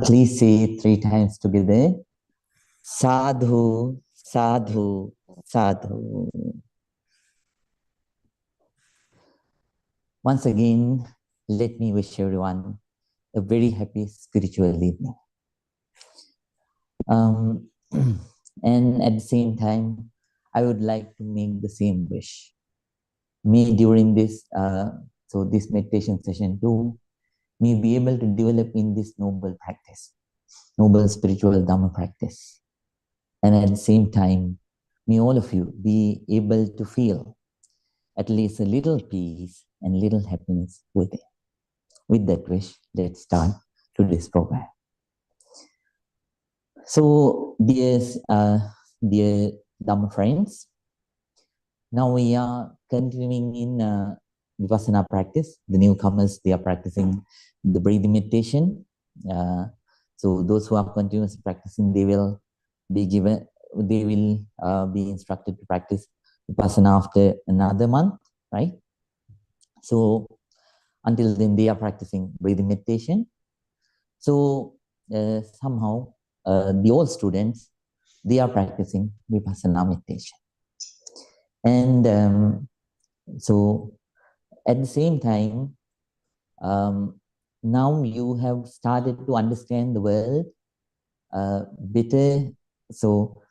Please say 3 times together. Sadhu, sadhu, sadhu. Once again, let me wish everyone a very happy spiritual evening. And at the same time, I would like to make the same wish. May during this, this meditation session too, may be able to develop in this noble practice, noble spiritual Dhamma practice. And at the same time, may all of you be able to feel at least a little peace and little happiness within. With that wish, let's start today's program. So, dear Dhamma friends, now we are continuing in Vipassana practice. The newcomers, they are practicing the breathing meditation. So those who are continuously practicing, they will be instructed to practice Vipassana after another month, right? So until then, they are practicing breathing meditation. So somehow, the old students, they are practicing Vipassana meditation. And so at the same time, now you have started to understand the world better, so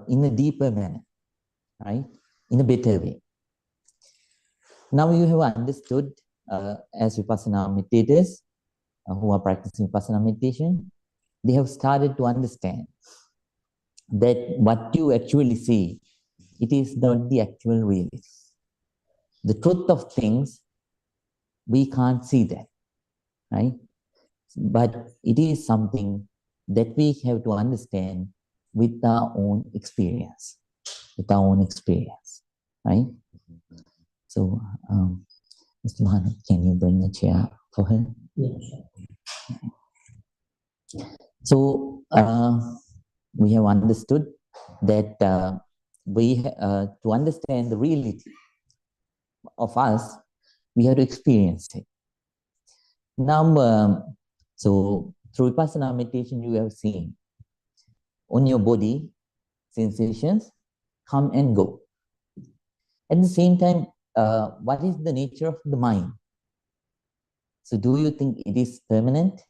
in a deeper manner, right? In a better way. Now you have understood as Vipassana meditators who are practicing Vipassana meditation, they have started to understand that what you actually see, it is not the actual reality. The truth of things, we can't see that, right? But it is something that we have to understand with our own experience, right? So, Mr. Mohan, can you bring a chair for her? Yes. So, we have understood that to understand the reality of us, we have to experience it. Now, so through Vipassana meditation, you have seen on your body, sensations come and go. At the same time, what is the nature of the mind? So do you think it is permanent?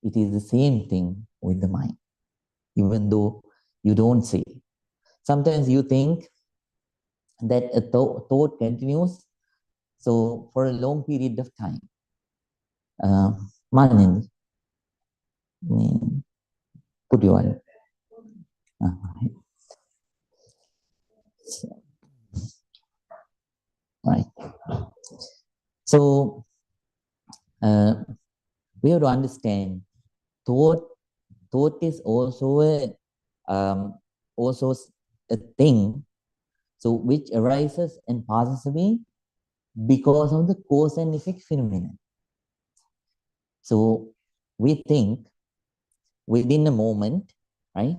It is the same thing with the mind, even though you don't see it. Sometimes you think that a thought continues, so for a long period of time. Manini, put your right. So we have to understand thought is also a thing, so which arises and passes away because of the cause and effect phenomenon. So we think within a moment, right?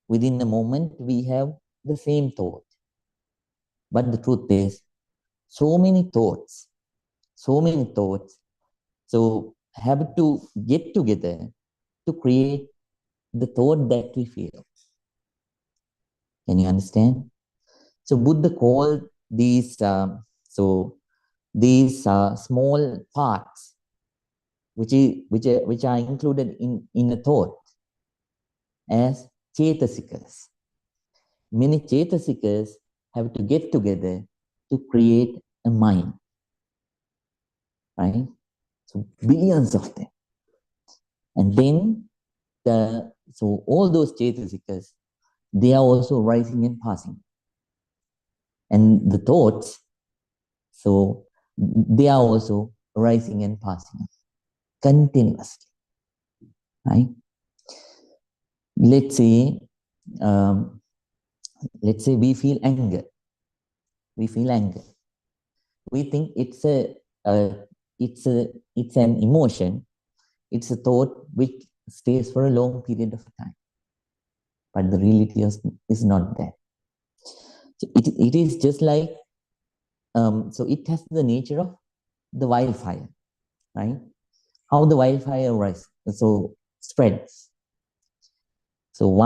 Within a moment, we have the same thought. But the truth is, so many thoughts, so have to get together to create the thought that we feel. Can you understand? So Buddha called these small parts which are included in a thought as cetasikas. Many cetasikas have to get together to create a mind, right? So billions of them, and then so all those cetasikas, they are also rising and passing, and the thoughts, so they are also rising and passing continuously, right? Let's say we feel anger. we think it's an emotion, it's a thought which stays for a long period of time. But the reality is not that. So it is just like, so it has the nature of the wildfire, right? How the wildfire spreads. So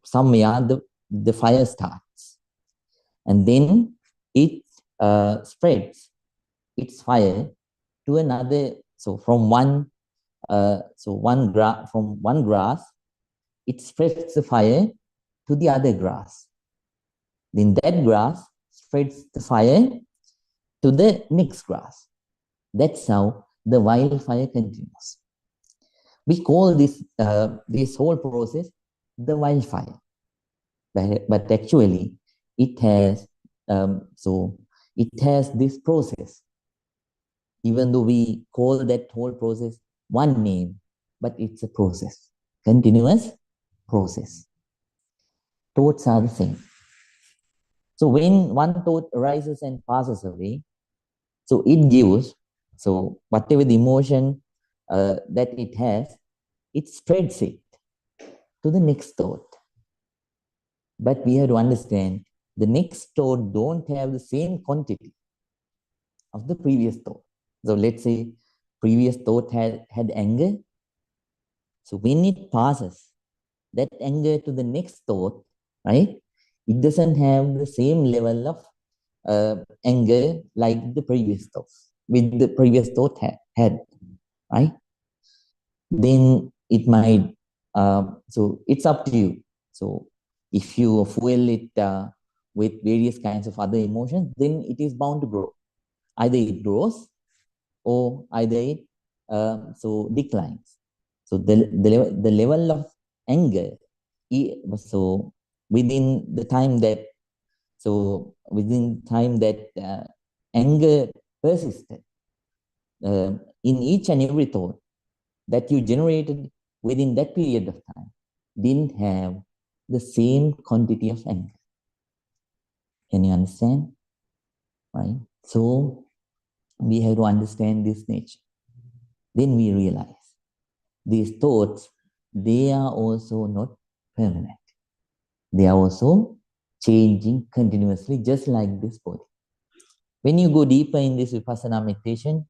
somewhere the fire starts, and then it spreads its fire to another. So from one grass, it spreads the fire to the other grass. Then that grass spreads the fire to the next grass. That's how the wildfire continues. We call this whole process the wildfire, but actually it has this process. Even though we call that whole process one name, but it's a process, continuous process. Thoughts are the same. So when one thought arises and passes away, so it gives, so whatever the emotion that it has, it spreads it to the next thought. But we have to understand the next thought don't have the same quantity of the previous thought. So let's say previous thought had anger. So when it passes that anger to the next thought, right, it doesn't have the same level of anger like the previous thought, with the previous thought had, right? Then it might, so it's up to you. So if you fuel it with various kinds of other emotions, then it is bound to grow. Either it grows or either it declines. So the level of anger, so within the time that anger persisted in each and every thought that you generated within that period of time didn't have the same quantity of anger. Can you understand? Right? So we have to understand this nature. Then we realize these thoughts, they are also not permanent. They are also changing continuously, just like this body. When you go deeper in this Vipassana meditation,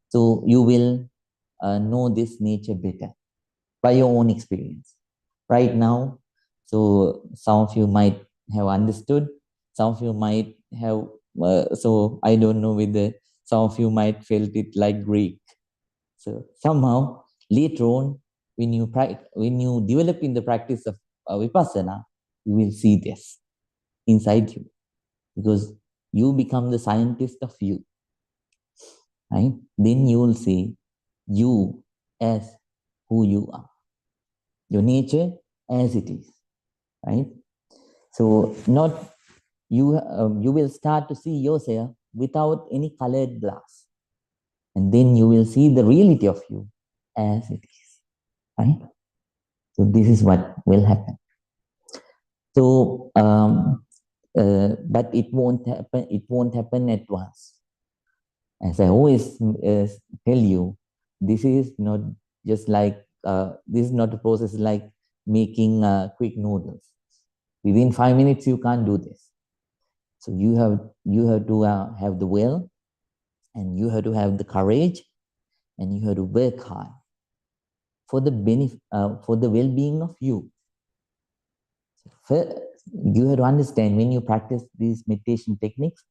so you will know this nature better by your own experience. Right now, so some of you might have understood, some of you might have, so I don't know whether some of you might felt it like Greek. So somehow later on, when you develop in the practice of Vipassana, you will see this inside you, because you become the scientist of you, right? Then you will see you as who you are, your nature as it is, right? So not you will start to see yourself without any colored glass, and then you will see the reality of you as it is, right? So this is what will happen. So but it won't happen at once. As I always tell you, this is not just like this is not a process like making quick noodles. Within 5 minutes, you can't do this. So you have to have the will, and you have to have the courage, and you have to work hard for the benefit, for the well-being of you. First, you have to understand, when you practice these meditation techniques,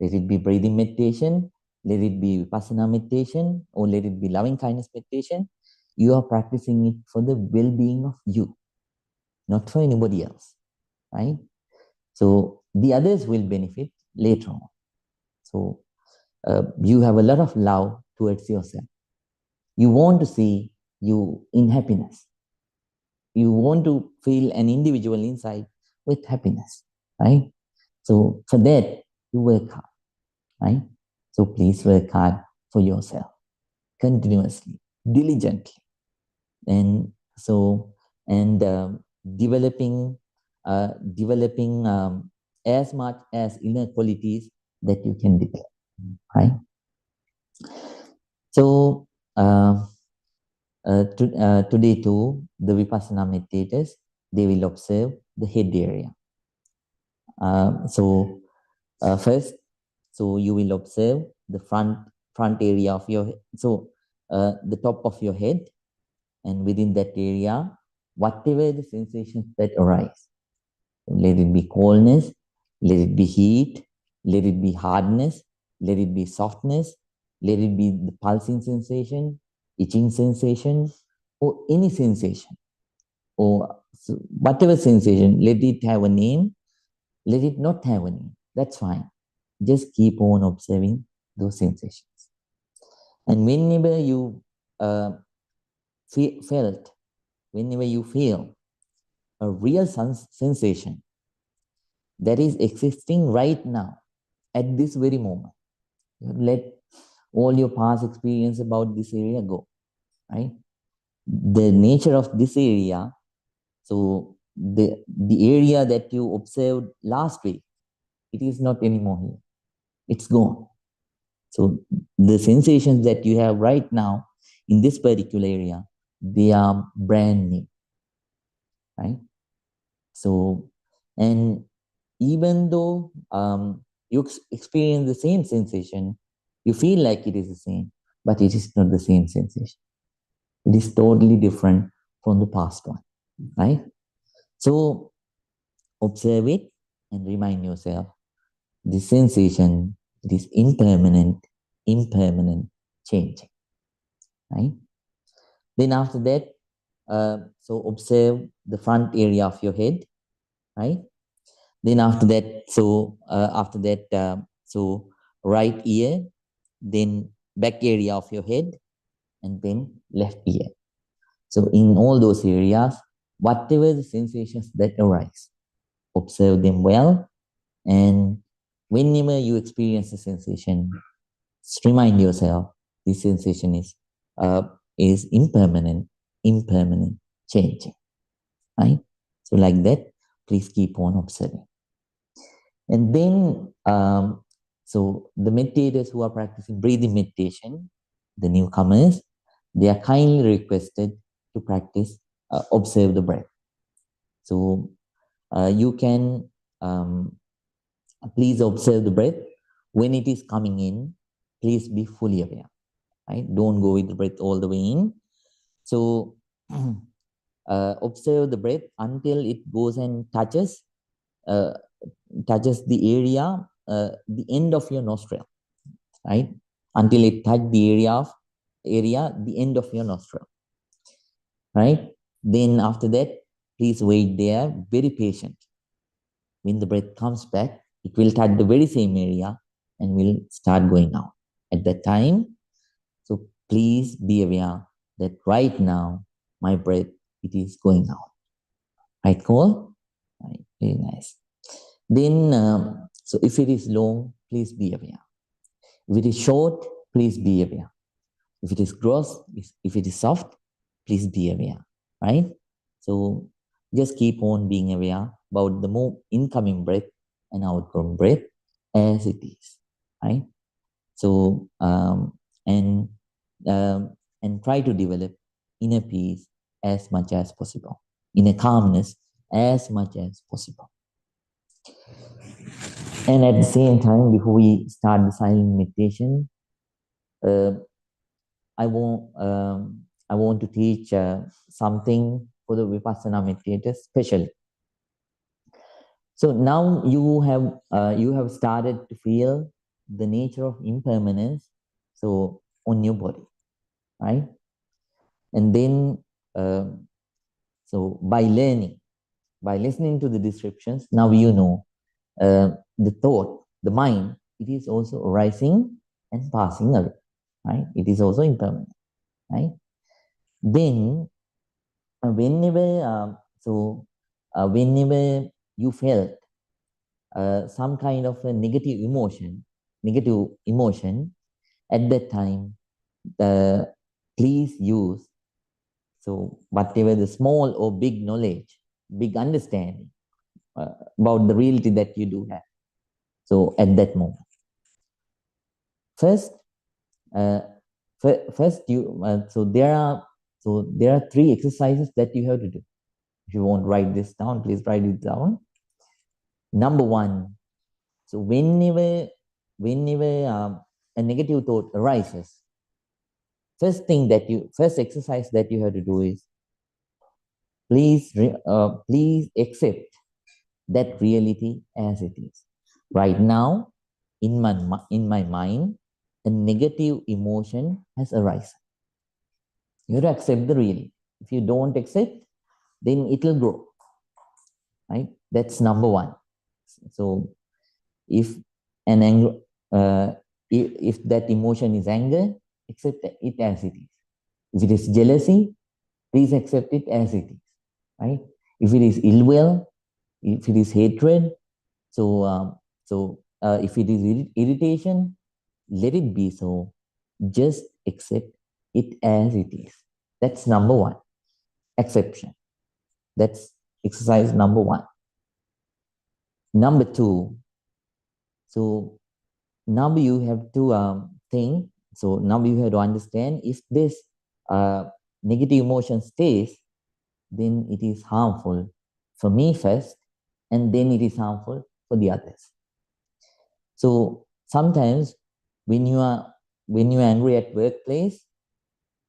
let it be breathing meditation, let it be Vipassana meditation, or let it be loving kindness meditation, you are practicing it for the well-being of you, not for anybody else, right? So the others will benefit later on. So you have a lot of love towards yourself. You want to see you in happiness. You want to feel an individual inside with happiness, right? So for that, you work hard, right? So please work hard for yourself continuously, diligently, and developing as much as inner qualities that you can develop, right? So today too, the Vipassana meditators, they will observe the head area. First, so you will observe the front area of your head. So the top of your head, and within that area, whatever the sensations that arise, let it be coldness, let it be heat, let it be hardness, let it be softness, let it be the pulsing sensation, itching sensation, or any sensation, or whatever sensation, let it have a name, let it not have a name. That's fine. Just keep on observing those sensations. And whenever you whenever you feel a real sensation that is existing right now, at this very moment, let all your past experience about this area go, right? The nature of this area, so the area that you observed last week, it is not anymore here. It's gone. So the sensations that you have right now in this particular area, they are brand new, right? So, and even though you experience the same sensation, you feel like it is the same, but it is not the same sensation. It is totally different from the past one, right? So observe it and remind yourself, the sensation, it is impermanent, changing, right? Then after that, so observe the front area of your head, right? Then after that, so right ear, then back area of your head, and then left ear. So in all those areas, whatever the sensations that arise, observe them well, and whenever you experience a sensation, just remind yourself this sensation is impermanent, changing, right? So like that, please keep on observing. And then, so the meditators who are practicing breathing meditation, the newcomers, they are kindly requested to practice, observe the breath. So you can please observe the breath. When it is coming in, please be fully aware, right? Don't go with the breath all the way in. So observe the breath until it goes and touches the area, the end of your nostril, right? Until it touch the end of your nostril, right? Then after that, please wait there, very patient. When the breath comes back, it will touch the very same area and will start going out. At that time, so please be aware that right now, my breath, it is going out. Right, Cole? Right, very nice. Then, so if it is long, please be aware. If it is short, please be aware. If it is gross, if it is soft, please be aware, right? So just keep on being aware about the incoming breath and outgoing breath as it is, right? So, and try to develop inner peace as much as possible, inner calmness as much as possible. And at the same time, before we start the silent meditation, I want to teach something for the Vipassana meditators, especially. So now you have started to feel the nature of impermanence, so on your body, right? And then, so by listening to the descriptions, now you know the thought, the mind, it is also arising and passing away, right? It is also impermanent, right? Then, whenever you felt some kind of a negative emotion, at that time, please use, so whatever the small or big knowledge, big understanding about the reality that you do have. So at that moment, First, first you so there are three exercises that you have to do. If you won't write this down, please write it down. Number one, so whenever a negative thought arises, first exercise that you have to do is please accept that reality as it is. Right now, in my mind, a negative emotion has arisen. You have to accept the reality. If you don't accept, then it will grow. Right? That's number one. So if an anger, if that emotion is anger, accept it as it is. If it is jealousy, please accept it as it is. Right? If it is ill will, if it is hatred, if it is irritation, let it be so. Just accept it as it is. That's number one. Acceptance. That's exercise number one. Number two, so now you have to think, so now you have to understand if this negative emotion stays, then it is harmful for me first, and then it is harmful for the others. So sometimes when you are angry at workplace,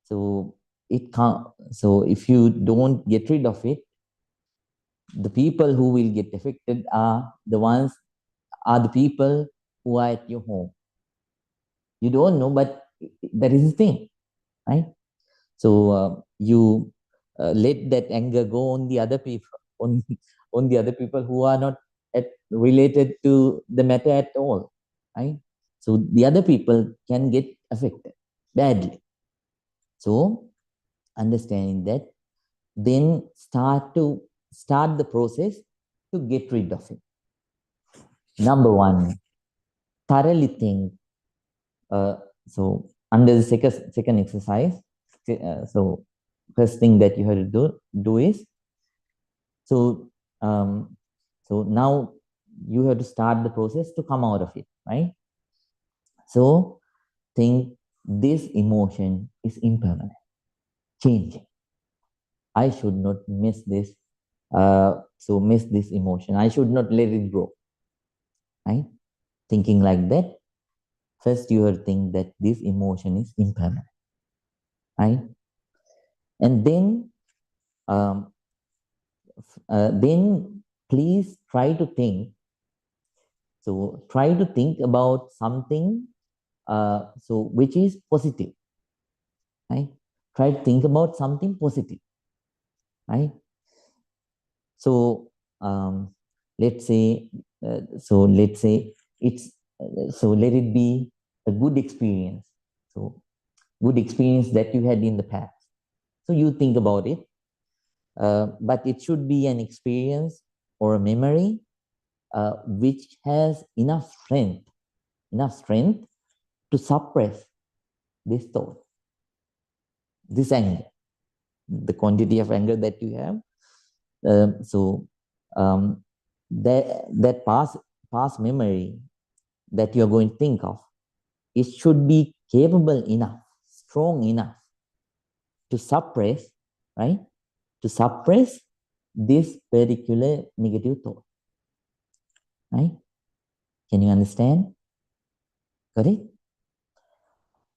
so it can't. So if you don't get rid of it, the people who will get affected are the people who are at your home. You don't know, but that is the thing, right? So you let that anger go on the other people, on the other people who are not related to the matter at all, right? So the other people can get affected badly. So understanding that, then start the process to get rid of it. Number one, thoroughly think. So under the second exercise, so first thing that you have to do is, so now you have to start the process to come out of it, right? So think this emotion is impermanent, changing. I should not miss this. Miss this emotion. I should not let it grow. Right? Thinking like that, first you have to think that this emotion is impermanent. Right? And then please try to think. So try to think about something which is positive. Right? Try to think about something positive. Right? So let's say it's let it be a good experience. So good experience that you had in the past. So you think about it, but it should be an experience or a memory which has enough strength to suppress this thought, this anger, the quantity of anger that you have. That past memory that you're going to think of, it should be capable enough, strong enough to suppress, right? To suppress this particular negative thought, right? Can you understand? Got it?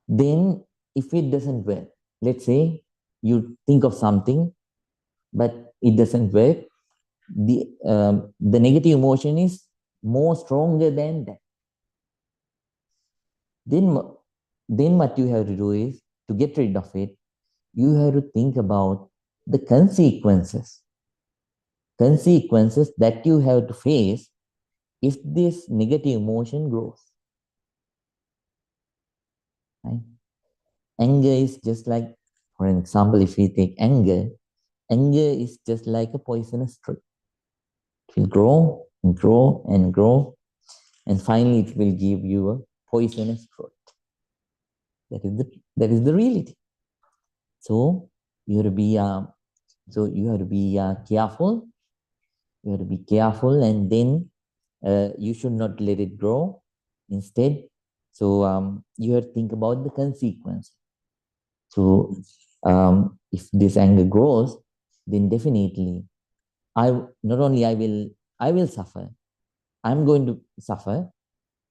Then if it doesn't work, let's say you think of something, but it doesn't work, the negative emotion is more stronger than that. Then what you have to do is, to get rid of it, you have to think about the consequences that you have to face if this negative emotion grows. Right? Anger is just like, for an example, if we take anger is just like a poisonous tree. It will grow and grow and grow, and finally it will give you a poisonous fruit. That is the reality. So you have to be careful. You have to be careful, and then you should not let it grow. Instead, So you have to think about the consequence. So if this anger grows, then definitely not only I will suffer, I'm going to suffer.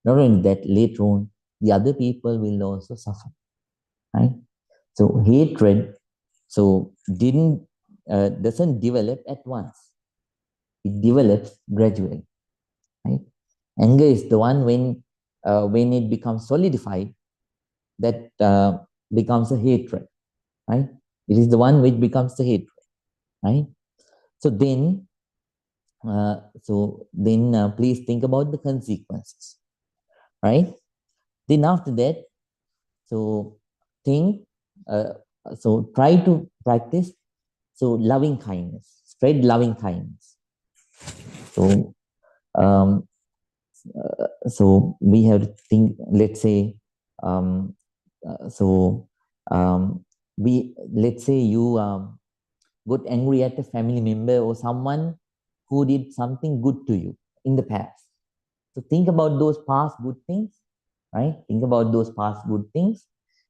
Not only that, later on, the other people will also suffer, right? So hatred, didn't doesn't develop at once. It develops gradually, right? Anger is the one when it becomes solidified, that becomes a hatred, right? It is the one which becomes the hatred, right? So then, please think about the consequences, right? Then after that, so think, uh, try to practice loving kindness, spread loving kindness. So um, we have to think. Let's say, um, uh, so let's say you got angry at a family member or someone who did something good to you in the past. So think about those past good things, right? Think about those past good things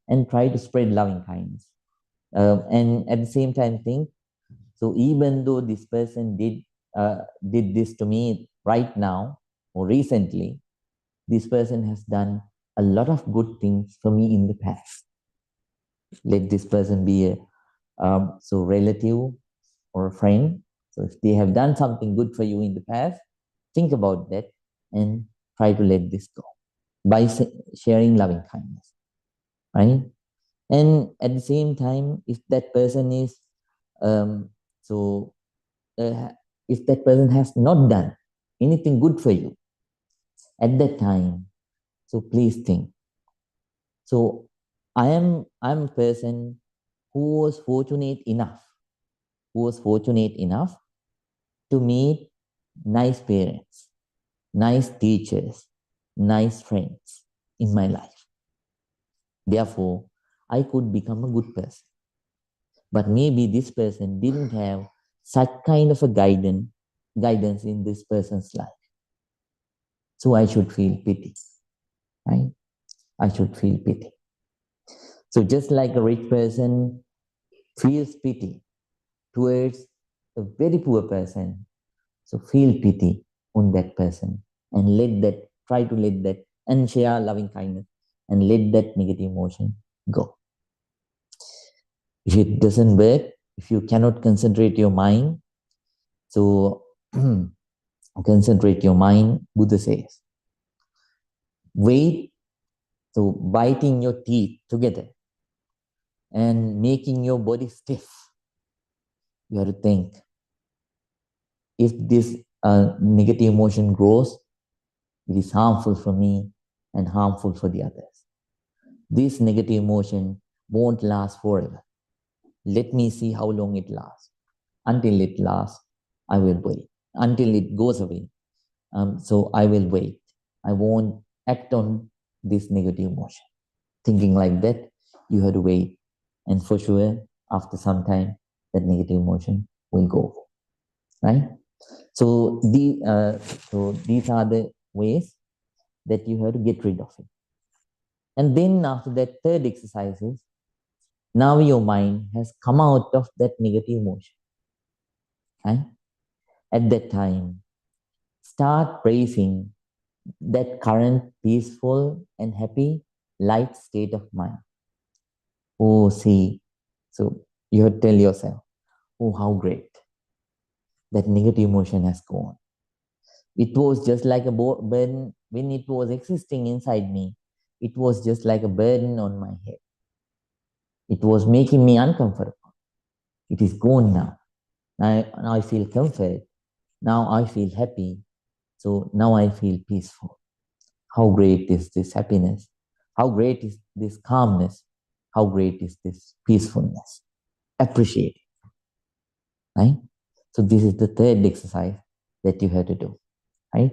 and try to spread loving kindness. And at the same time, think, so even though this person did this to me right now or recently, this person has done a lot of good things for me in the past. Let this person be a relative or a friend. So if they have done something good for you in the past, think about that and try to let this go by sharing loving kindness, right? And at the same time, if that person is um, so uh, if that person has not done anything good for you at that time, so please think. So I'm a person who was fortunate enough, to meet nice parents, nice teachers, nice friends in my life. Therefore, I could become a good person. But maybe this person didn't have such kind of a guidance in this person's life. So I should feel pity, right? I should feel pity. So just like a rich person feels pity towards a very poor person, so feel pity on that person and try to let that and share loving kindness and let that negative emotion go. If it doesn't work, if you cannot concentrate your mind, so concentrate your mind, Buddha says. Wait, so biting your teeth together and making your body stiff. You have to think, if this negative emotion grows, it is harmful for me and harmful for the others. This negative emotion won't last forever. Let me see how long it lasts. Until it lasts, I will wait. Until it goes away, so I will wait. I won't act on this negative emotion. Thinking like that, you have to wait. And for sure, after some time, that negative emotion will go, right? So these are the ways that you have to get rid of it. And then after that, third exercise is, now your mind has come out of that negative emotion. Right? At that time, start praising that current peaceful and happy, light state of mind. Oh, see. So you have to tell yourself, oh, how great that negative emotion has gone. It was just like a burden when it was existing inside me. It was just like a burden on my head. It was making me uncomfortable. It is gone now. Now I feel comfort. Now I feel happy. So now I feel peaceful. How great is this happiness? How great is this calmness? How great is this peacefulness? Appreciate it, right? So this is the third exercise that you have to do, right?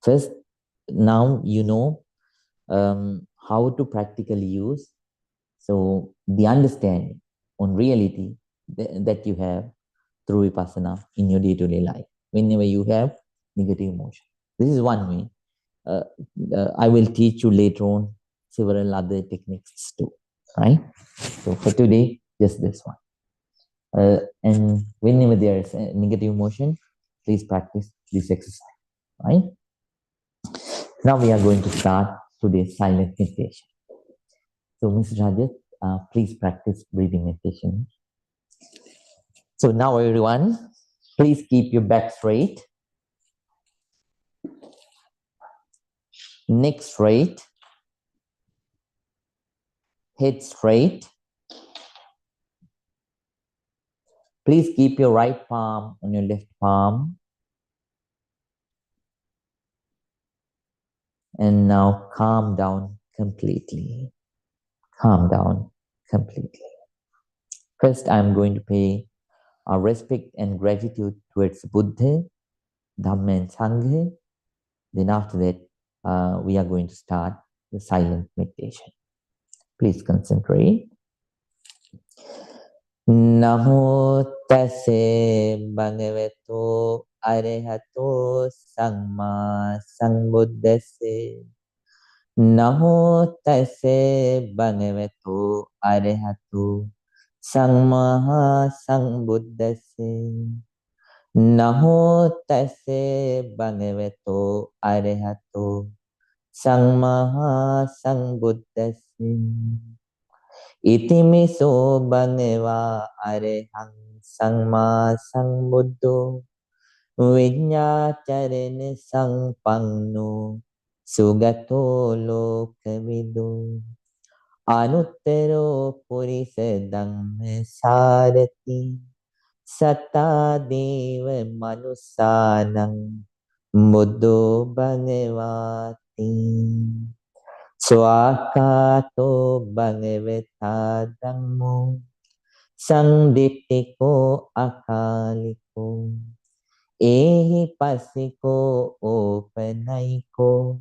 First, now you know how to practically use the understanding on reality that you have through vipassana in your day-to-day life whenever you have negative emotion. This is one way. I will teach you later on several other techniques too, right? So for today, just this one. And whenever there is a negative emotion, please practice this exercise, right? Now we are going to start today's silent meditation. So, Mr. Rajat, please practice breathing meditation. So now everyone, please keep your back straight, neck straight, head straight. Please keep your right palm on your left palm. And now calm down completely. Calm down completely. First, I'm going to pay our respect and gratitude towards Buddha, Dhamma, and Sangha. Then after that, we are going to start the silent meditation. Please concentrate. Namo tase bhagavato arahato samma sambuddhase. Namo tase bhagavato arahato samma sambuddhase. Namo tase bhagavato arahato samma sambuddhase. Itimiso bhagava arahang samma sambuddho viññācarana sampanno sugato lokavido anuttaro purisa dhamma sarati sattā deva manusānam buddho bhagavāti. Swakato bhagavata dhammo sanditiko akaliko ehi pasiko opanaiko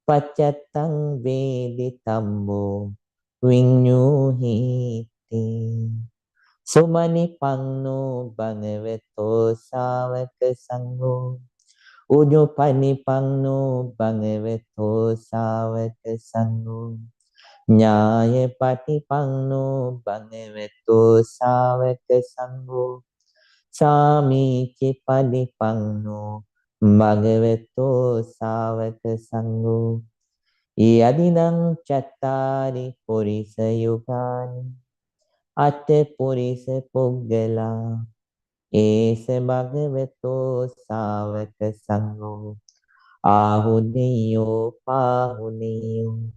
paccatang veditammo vinyuhiti. Sumani panno bhagavato savaka sangho Ujo panipangno bhagavato savaka sangho Nyaya patipangno bhagavato savaka sangho Samici palipangno bhagavato savaka sangho Yadinang chattari purisa yugani Atte purisa puggala Ese bhagavato savaka sangho Ahuneyo pahuneyo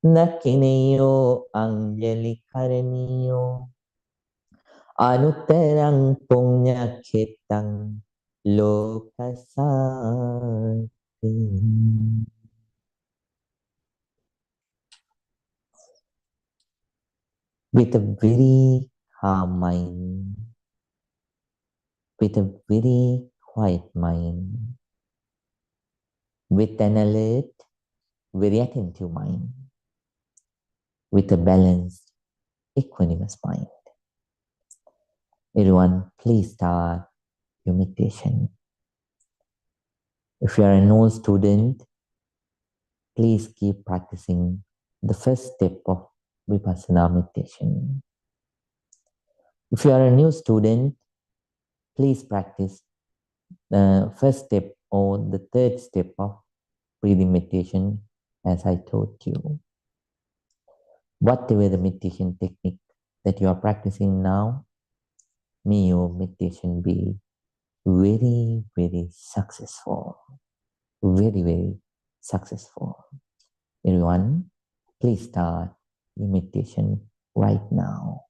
Nakineyo anjali karaniyo Anuttarang punya kitang lokasati. With a very calm mind, with a very quiet mind, with an alert, very attentive mind, with a balanced, equanimous mind. Everyone, please start your meditation. If you are a new student, please keep practicing the first step of Vipassana meditation. If you are a new student, please practice the first step or the third step of breathing meditation as I told you. Whatever the meditation technique that you are practicing now, may your meditation be very, very successful. Very, very successful. Everyone, please start your meditation right now.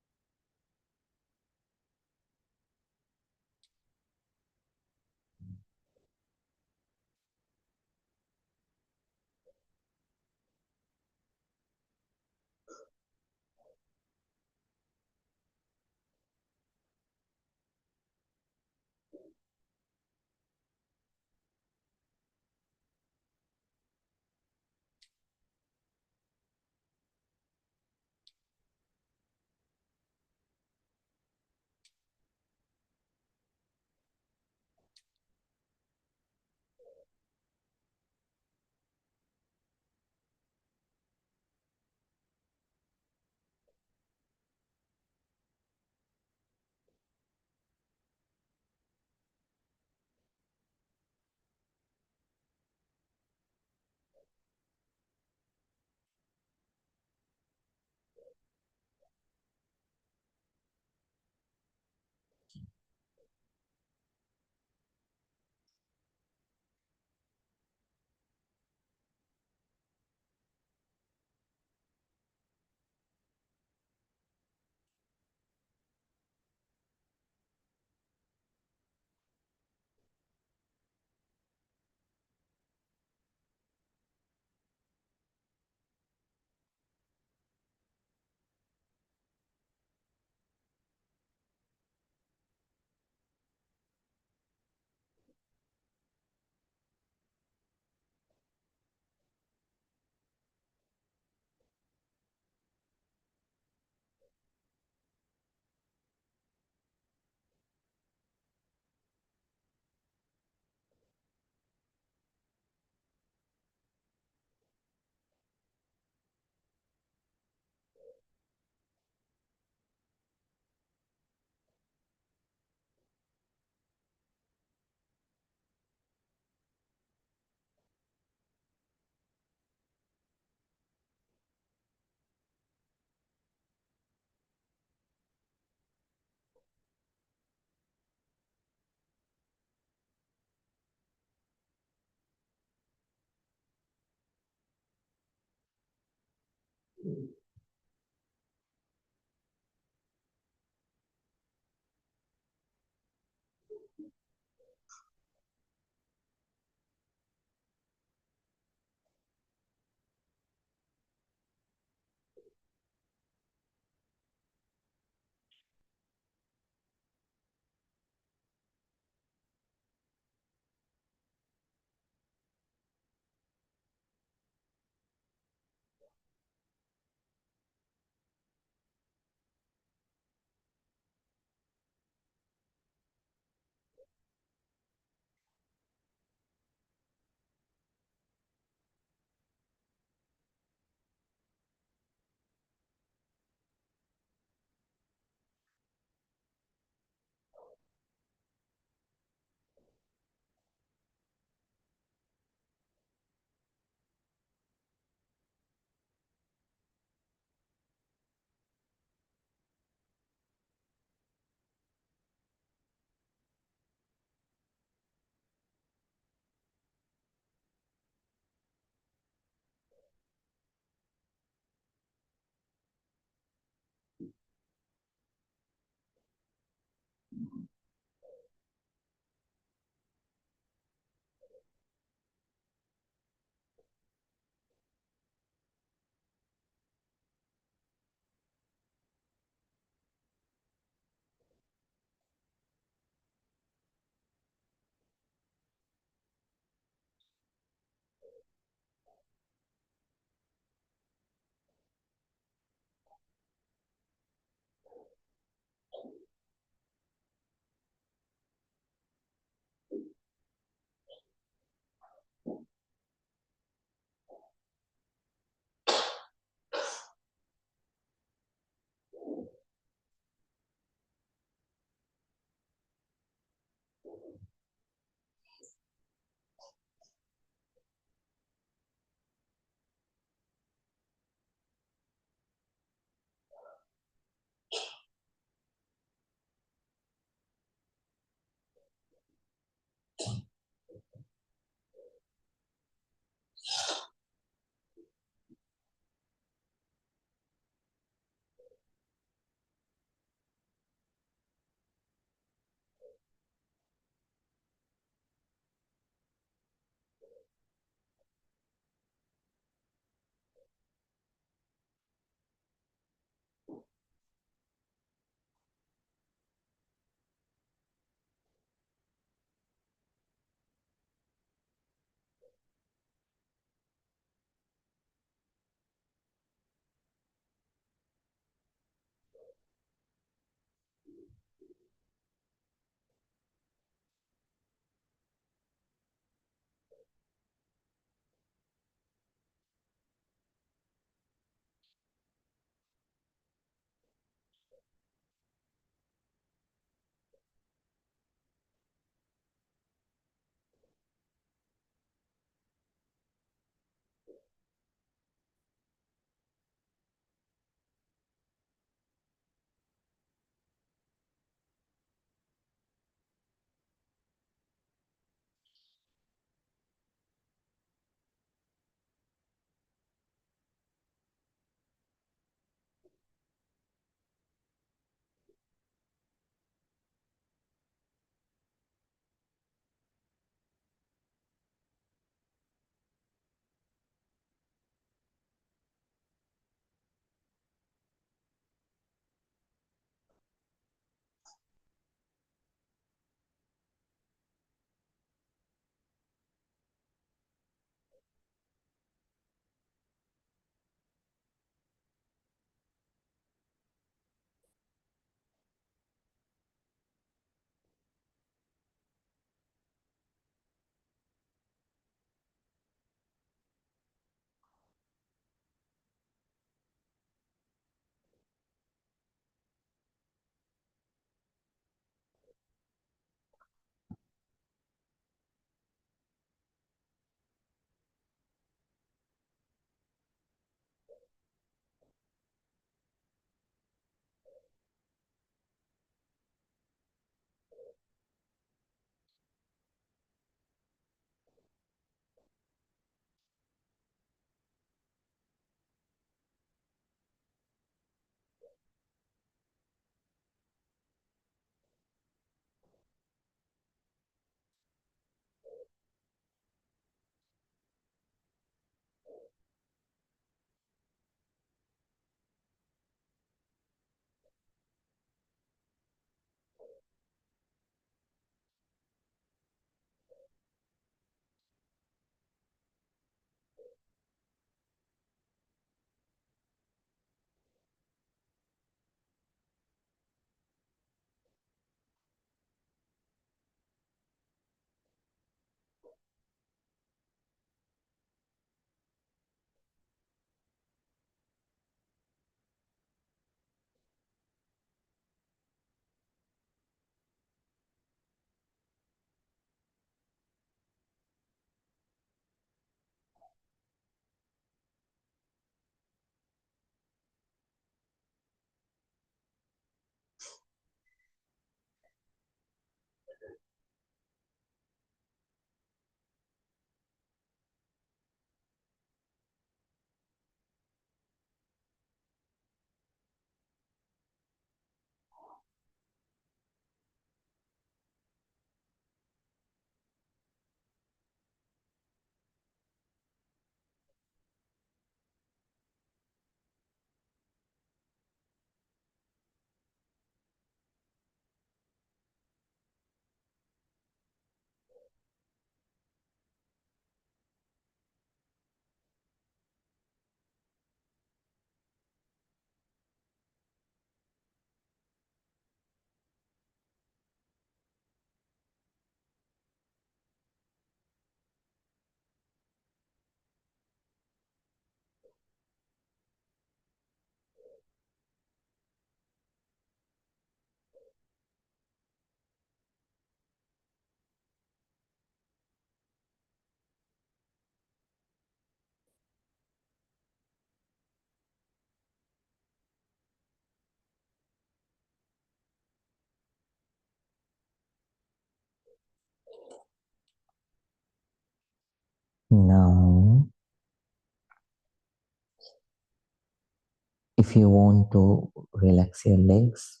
If you want to relax your legs,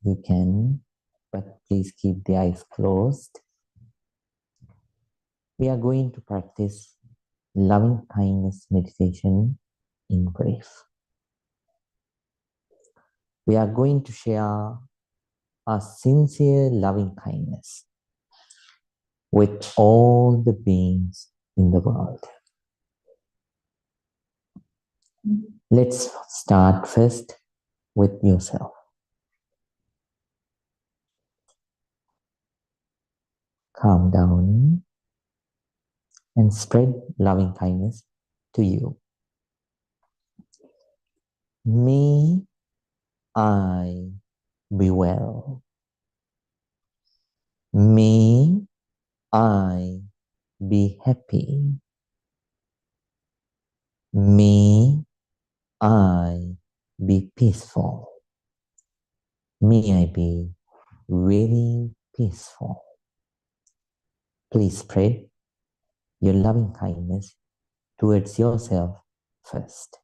you can, but please keep the eyes closed. We are going to practice loving kindness meditation in brief. We are going to share a sincere loving kindness with all the beings in the world. Let's start first with yourself. Calm down and spread loving kindness to you. May I be well. May I be happy. May I be peaceful. May I be very peaceful. Please spread your loving kindness towards yourself first.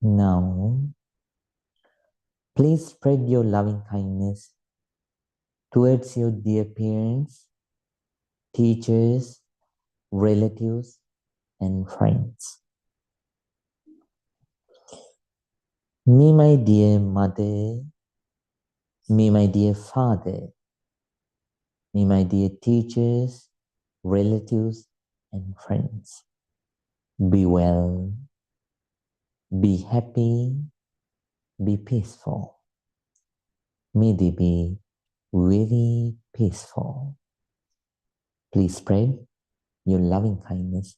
Now, please spread your loving kindness towards your dear parents, teachers, relatives, and friends. May my dear mother, may my dear father, may my dear teachers, relatives, and friends be well, be happy, be peaceful. May they be very peaceful. Please spread your loving kindness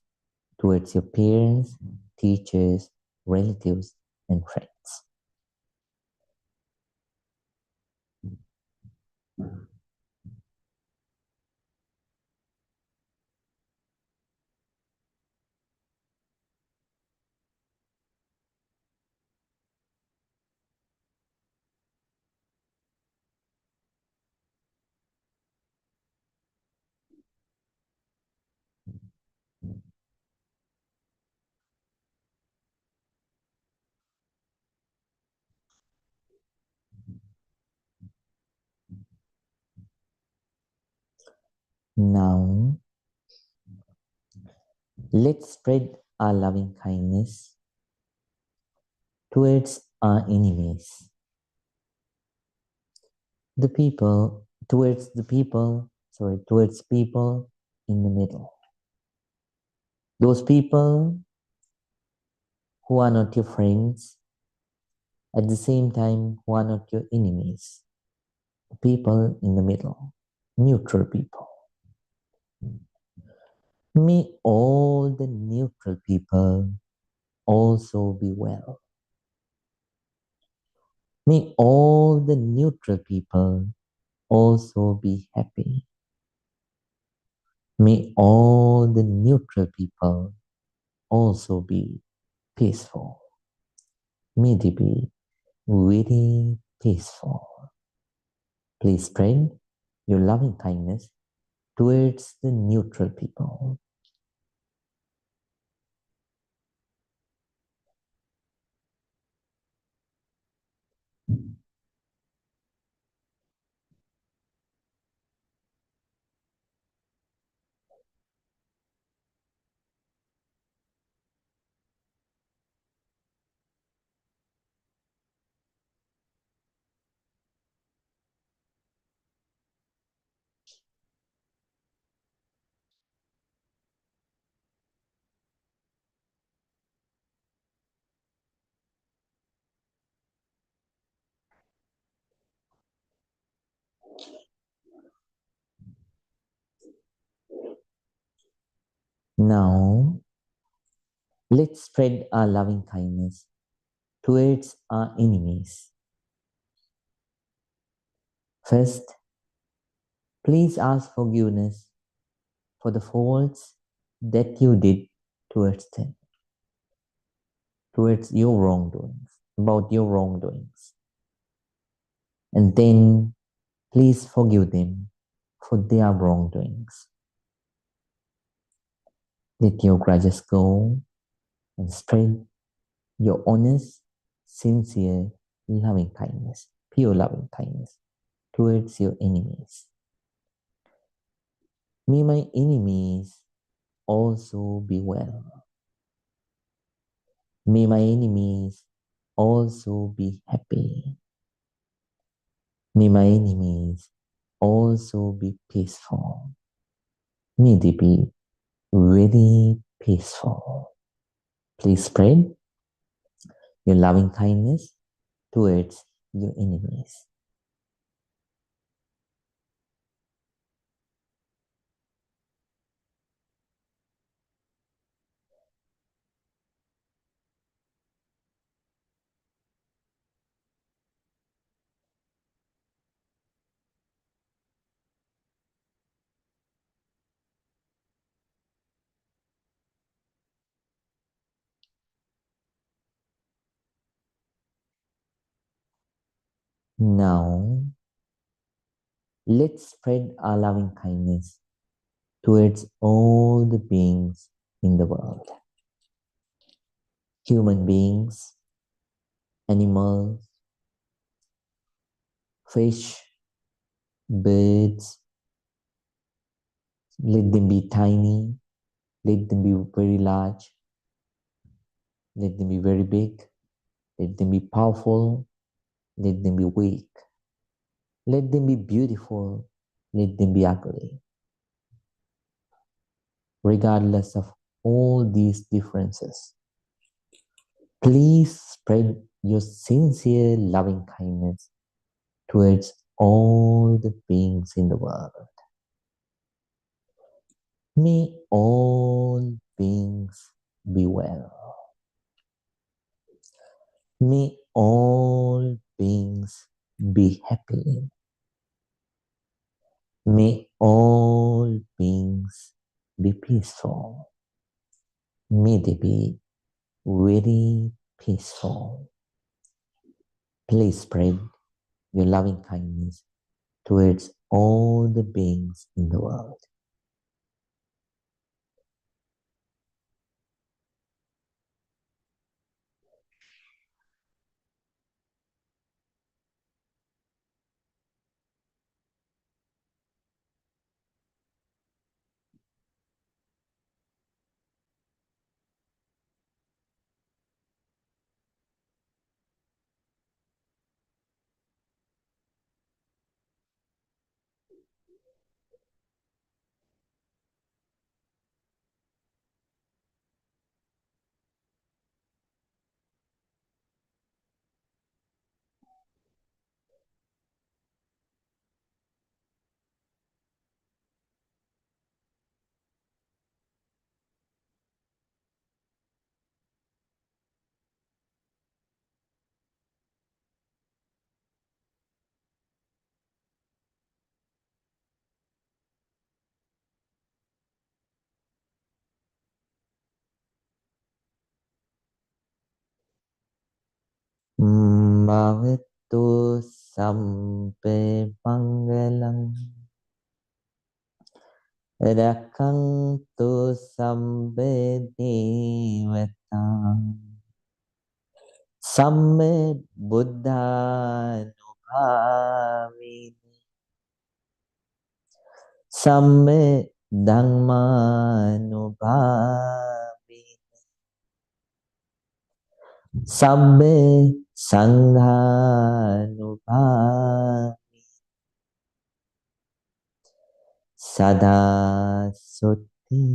towards your parents, teachers, relatives, and friends. Now, let's spread our loving kindness towards our enemies. Towards people in the middle. Those people who are not your friends, at the same time who are not your enemies. People in the middle, neutral people. May all the neutral people also be well. May all the neutral people also be happy. May all the neutral people also be peaceful. May they be very peaceful. Please spread your loving kindness towards the neutral people. Now, let's spread our loving kindness towards our enemies. First, please ask forgiveness for the faults that you did towards them, towards your wrongdoings, about your wrongdoings. And then please forgive them for their wrongdoings. Let your grudges go and spread your honest, sincere, loving kindness, pure loving kindness towards your enemies. May my enemies also be well. May my enemies also be happy. May my enemies also be peaceful. May they be very peaceful. Please spread your loving kindness towards your enemies. Now, let's spread our loving kindness towards all the beings in the world. Human beings, animals, fish, birds. Let them be tiny, let them be very large, let them be very big, let them be powerful, let them be weak, let them be beautiful, let them be ugly. Regardless of all these differences, please spread your sincere loving kindness towards all the beings in the world. May all beings be well. May all beings be happy. May all beings be peaceful. May they be very peaceful. Please spread your loving kindness towards all the beings in the world. Bhavattu sampe mangalam rakantu sampe devatam samme buddhanubhavini samme dhammanubhavini samme sanghanubhavini sada sutti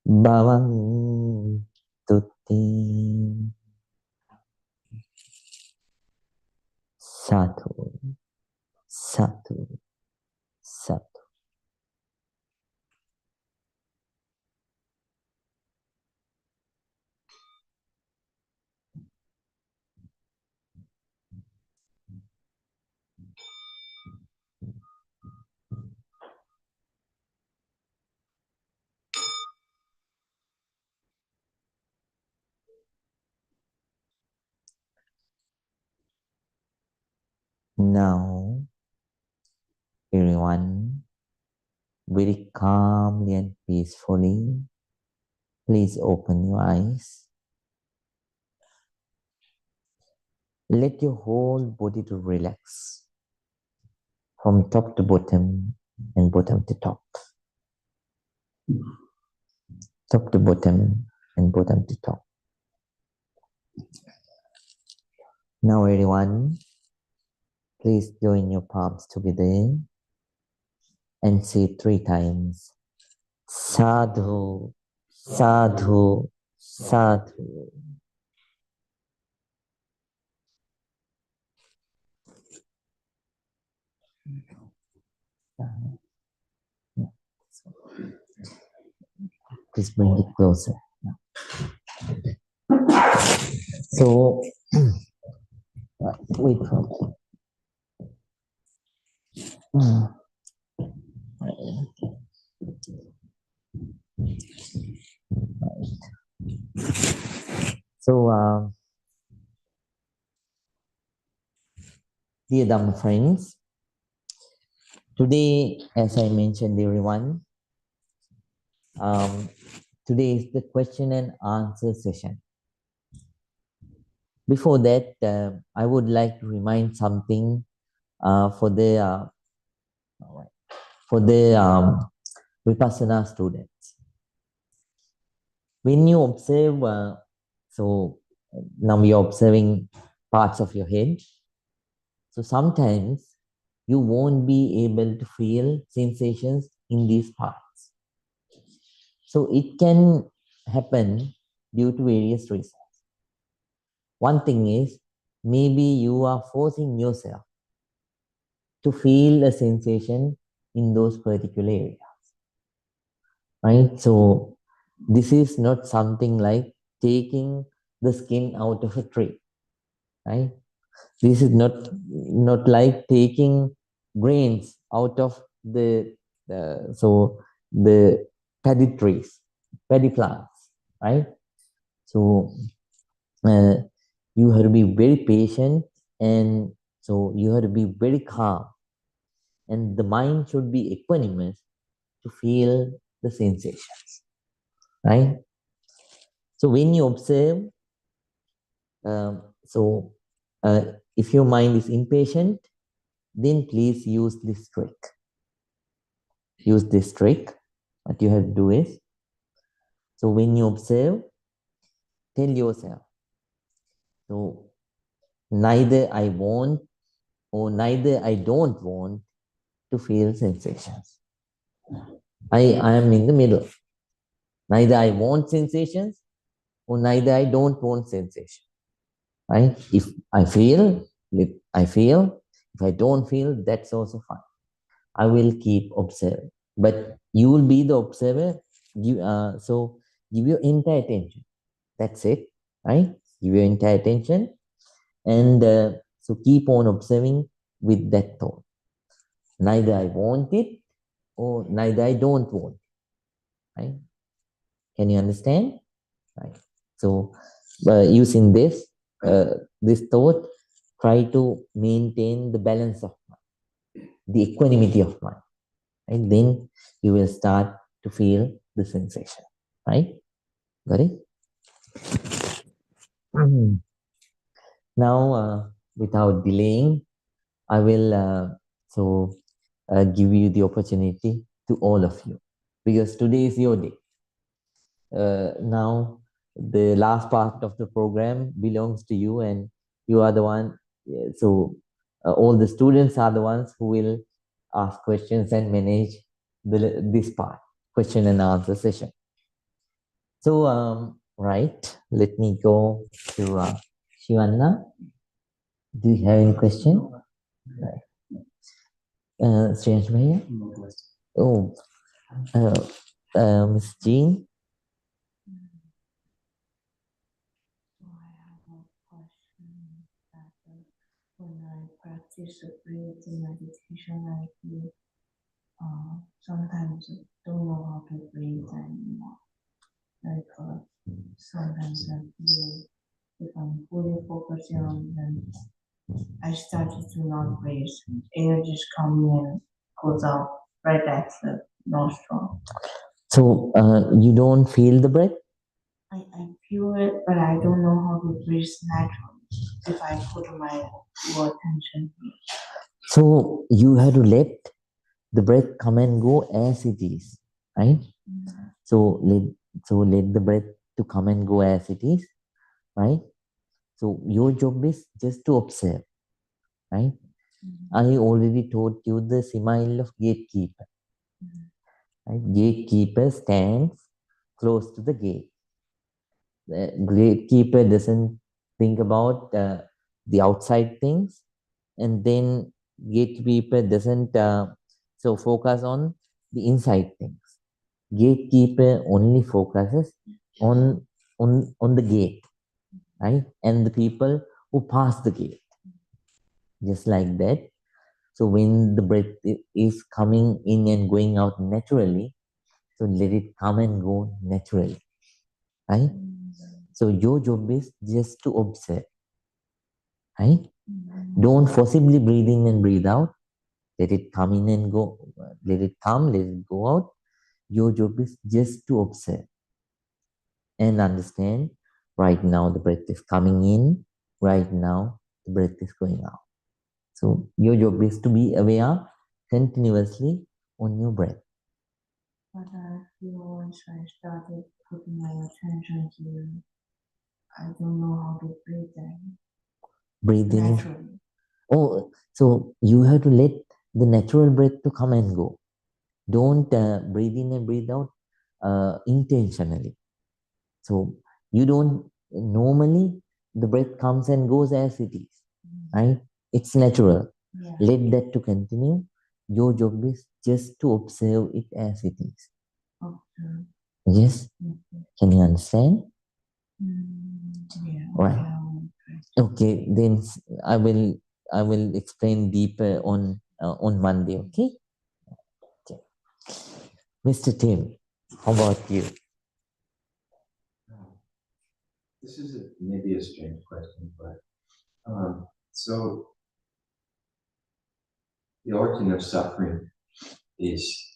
bhavantuti. Satu, satu, satu. Now, everyone, very calmly and peacefully, please open your eyes. Let your whole body to relax from top to bottom and bottom to top. Top to bottom and bottom to top. Now, everyone, please join your palms together and say 3 times, Sadhu, Sadhu, Sadhu. Please bring it closer. So, wait for me. So, dear Dhamma friends, today, as I mentioned everyone, today is the question and answer session. Before that, I would like to remind something for the Vipassana students. When you observe, so now you're observing parts of your head. So sometimes you won't be able to feel sensations in these parts. So it can happen due to various reasons. One thing is, maybe you are forcing yourself to feel a sensation in those particular areas, right? So this is not something like taking the skin out of a tree, right? This is not like taking grains out of the the paddy trees, paddy plants, right? So uh, you have to be very patient, and so you have to be very calm, and the mind should be equanimous to feel the sensations, right? So when you observe, um, so uh, if your mind is impatient, then please use this trick. Use this trick. What you have to do is, so when you observe, tell yourself, so neither I want or neither I don't want to feel sensations. I am in the middle. Neither I want sensations or neither I don't want sensations. Right? If I feel, I feel. If I don't feel, that's also fine. I will keep observing. But you will be the observer. So give your entire attention. That's it. Right? Give your entire attention. And so keep on observing with that thought. Neither I want it or neither I don't want it. Right? Can you understand? Right. So using this thought, try to maintain the balance of mind, the equanimity of mind. And then you will start to feel the sensation. Right? Got it? Now, without delaying, I will give you the opportunity to all of you, because today is your day. Now, the last part of the program belongs to you, and you are the one. All the students are the ones who will ask questions and manage this part, question and answer session. So, right, let me go to Shivanna. Do you have any question? Strange Bhaiya? Oh, Miss Jean? When I practice breathing meditation, I feel sometimes I don't know how to breathe anymore. Like sometimes I feel if I'm fully focusing on them, I started to not breathe. Air just comes in, goes out right at the nostril. So you don't feel the breath? I feel it, but I don't know how to breathe naturally if I put my full attention here. So you have to let the breath come and go as it is, right? So let the breath to come and go as it is, right? So your job is just to observe, right? I already told you the simile of gatekeeper. Right? Gatekeeper stands close to the gate. The gatekeeper doesn't think about the outside things, and then gatekeeper doesn't so focus on the inside things. Gatekeeper only focuses on the gate, right? And the people who pass the gate. Just like that. So when the breath is coming in and going out naturally, so let it come and go naturally, right? So your job is just to observe, right? Don't forcibly breathe in and breathe out. Let it come in and go. Let it come, let it go out. Your job is just to observe and understand. Right now the breath is coming in. Right now the breath is going out. So your job is to be aware continuously on your breath. But I feel once I started putting my attention here, I don't know how to breathe in Breathe in. naturally. Oh, so you have to let the natural breath to come and go. Don't breathe in and breathe out intentionally. So you don't normally the breath comes and goes as it is, right? It's natural. Yeah. Let that to continue. Your job is just to observe it as it is. Okay. Yes? Can you understand? Yeah. Right. Okay, then I will explain deeper on Monday. Okay. Okay. Mr. Tim, how about you? This is maybe a strange question, but so the origin of suffering is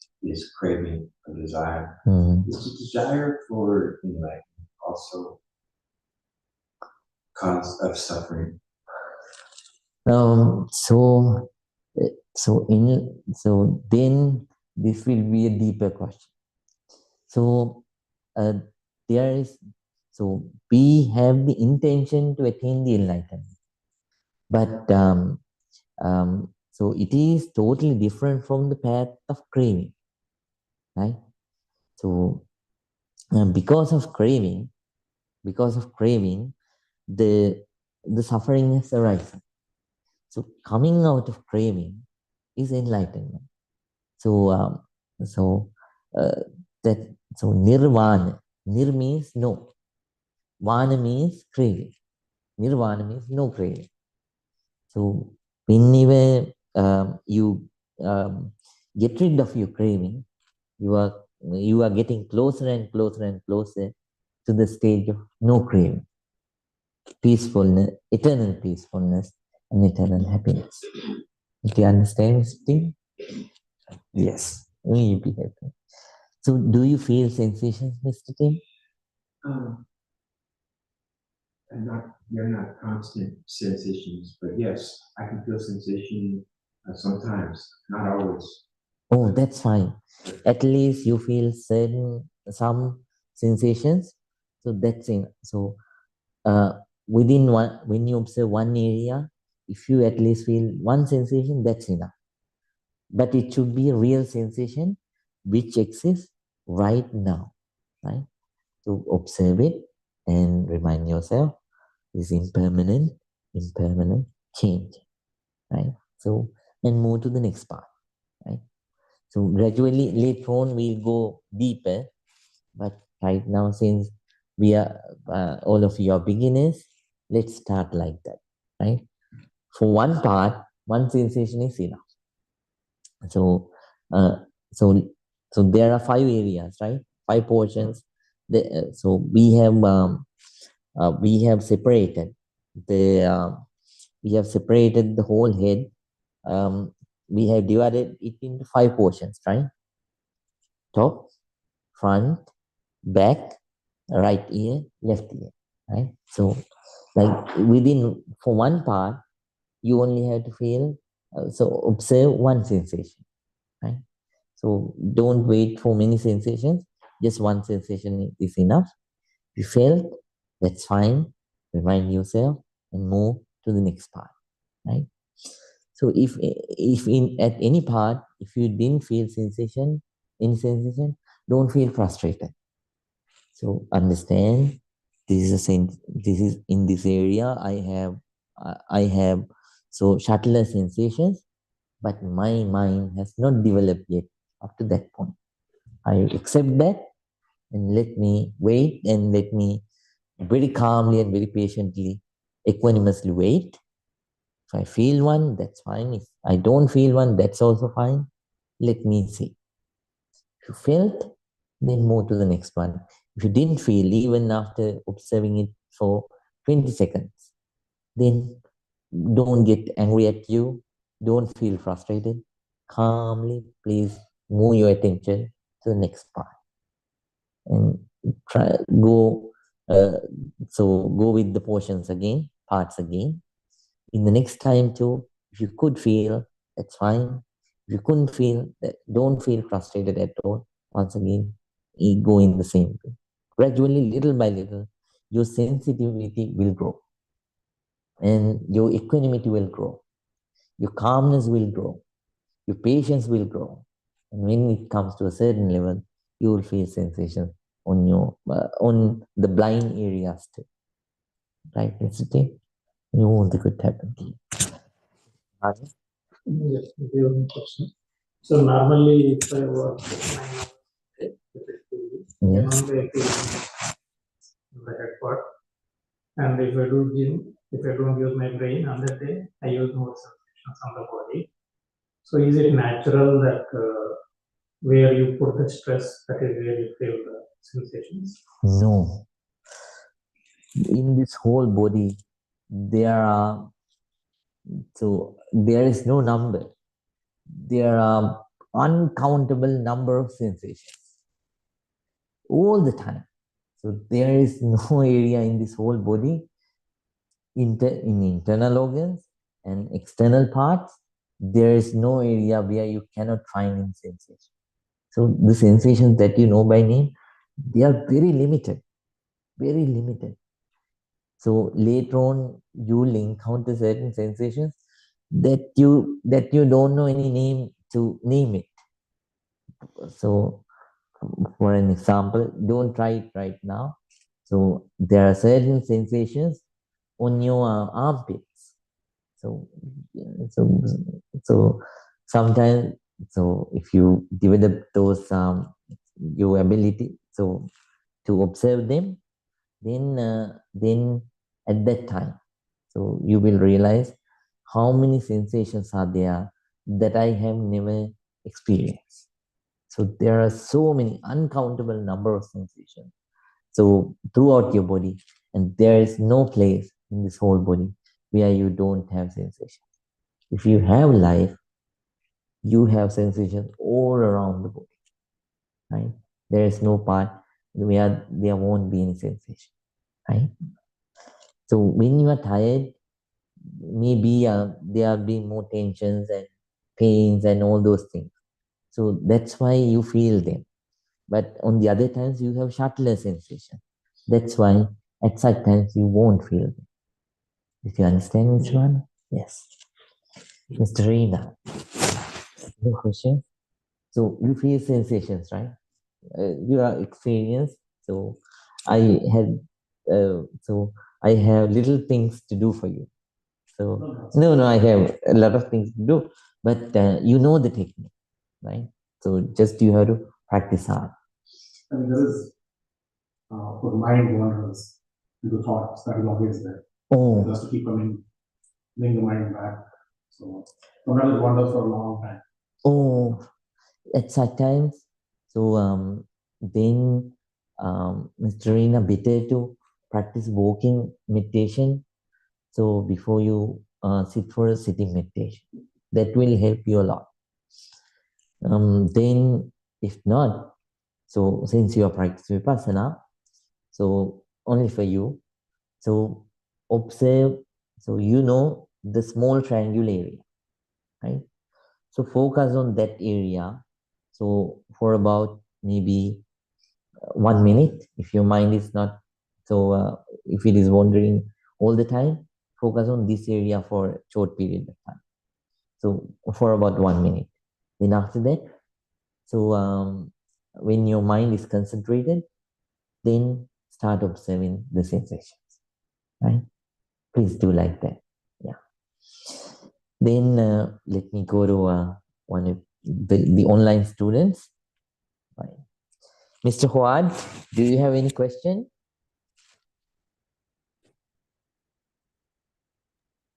craving or desire. Is the desire for enlightenment also cause of suffering? So then this will be a deeper question. So there is so we have the intention to attain the enlightenment, but so it is totally different from the path of craving, right? So because of craving, the suffering is arising. So coming out of craving is enlightenment. So so that so nirvana. Nir means no. Vana means craving. Nirvana means no craving. So whenever you get rid of your craving, you are getting closer and closer and closer to the stage of no craving, peacefulness, eternal peacefulness, and eternal happiness. Do you understand, Mr. Tim? Yes. You be happy. So, do you feel sensations, Mr. Tim? And they're not constant sensations, but yes, I can feel sensation sometimes, not always. Oh, that's fine. At least you feel some sensations. So that's in. So within one, when you observe one area, if you at least feel one sensation, that's enough. But it should be a real sensation which exists right now, right? So observe it and remind yourself is impermanent, change, right? So and move to the next part, right? So gradually later on we'll go deeper, but right now since we are all of you are beginners, let's start like that, right? For one part, one sensation is enough. So uh, so so there are 5 areas, right? 5 portions. So we have separated the we have separated the whole head. We have divided it into 5 portions, right? Top, front, back, right ear, left ear, right? So, like for one part, you only have to feel, so observe one sensation, right? So don't wait for many sensations, just one sensation is enough. You felt, that's fine, remind yourself and move to the next part, right? So if at any part, if you didn't feel any sensation, don't feel frustrated. So understand, this is in this area I have so subtler sensations, but my mind has not developed yet up to that point. I accept that and let me wait and let me very calmly and very patiently, equanimously wait. If I feel one, that's fine. If I don't feel one, that's also fine. Let me see. If you felt, then move to the next one. If you didn't feel, even after observing it for 20 seconds, then don't get angry at you. Don't feel frustrated. Calmly, please move your attention to the next part and try uh, go with the portions again, parts again. In the next time too, if you could feel, that's fine. If you couldn't feel, don't feel frustrated at all. Once again, go in the same way. Gradually, little by little, your sensitivity will grow and your equanimity will grow. Your calmness will grow. Your patience will grow. And when it comes to a certain level, you will feel sensation on the blind areas too. Right, Mr. You want the good happen. Yes, the only question. So normally, if I work 9 hours effectively, then only I feel the head part. And if I do gym, if I don't use my brain on that day, I use more sensations on the body. So is it natural that where you put the stress, that is where you feel the sensations? No. In this whole body, there is no number. There are uncountable number of sensations all the time. So there is no area in this whole body, in internal organs and external parts, there is no area where you cannot find any sensation. So the sensations that you know by name, they are very limited, very limited. So later on, you will encounter certain sensations that you don't know any name to name it. So for an example, don't try it right now. So there are certain sensations on your armpits. So so so sometimes, so if you develop those your ability to observe them, then at that time, so you will realize how many sensations are there that I have never experienced. So there are so many uncountable number of sensations. So throughout your body, and there is no place in this whole body where you don't have sensations. If you have life, you have sensations all around the body, right? There is no part where there won't be any sensation, right? So when you are tired, maybe there will be more tensions and pains and all those things. So that's why you feel them. But on the other times, you have subtler sensation. That's why at such times you won't feel them. Did you understand which one? Yes. Mr. Reena, no question. So you feel sensations, right? You are experienced. So I had, I have little things to do for you. So no, I have a lot of things to do, but you know the technique, right? So just you have to practice hard. I mean, there is, for mind wanders into thoughts that is always there. Oh. It has to keep coming, bring the mind back. So sometimes it wanders for a long time. Oh, at such times, so then Mr. Reena, better to practice walking meditation. So before you sit for a sitting meditation. That will help you a lot. Then, if not, so since you are practicing Vipassana, so only for you, so observe, so you know the small triangle area, right? So focus on that area. So for about maybe 1 minute, if your mind is not, so if it is wandering all the time, focus on this area for a short period of time. So for about 1 minute. Then after that, so when your mind is concentrated, then start observing the sensations, right? Please do like that. Yeah. Then let me go to one of the online students. Right. Mr. Huad, do you have any question?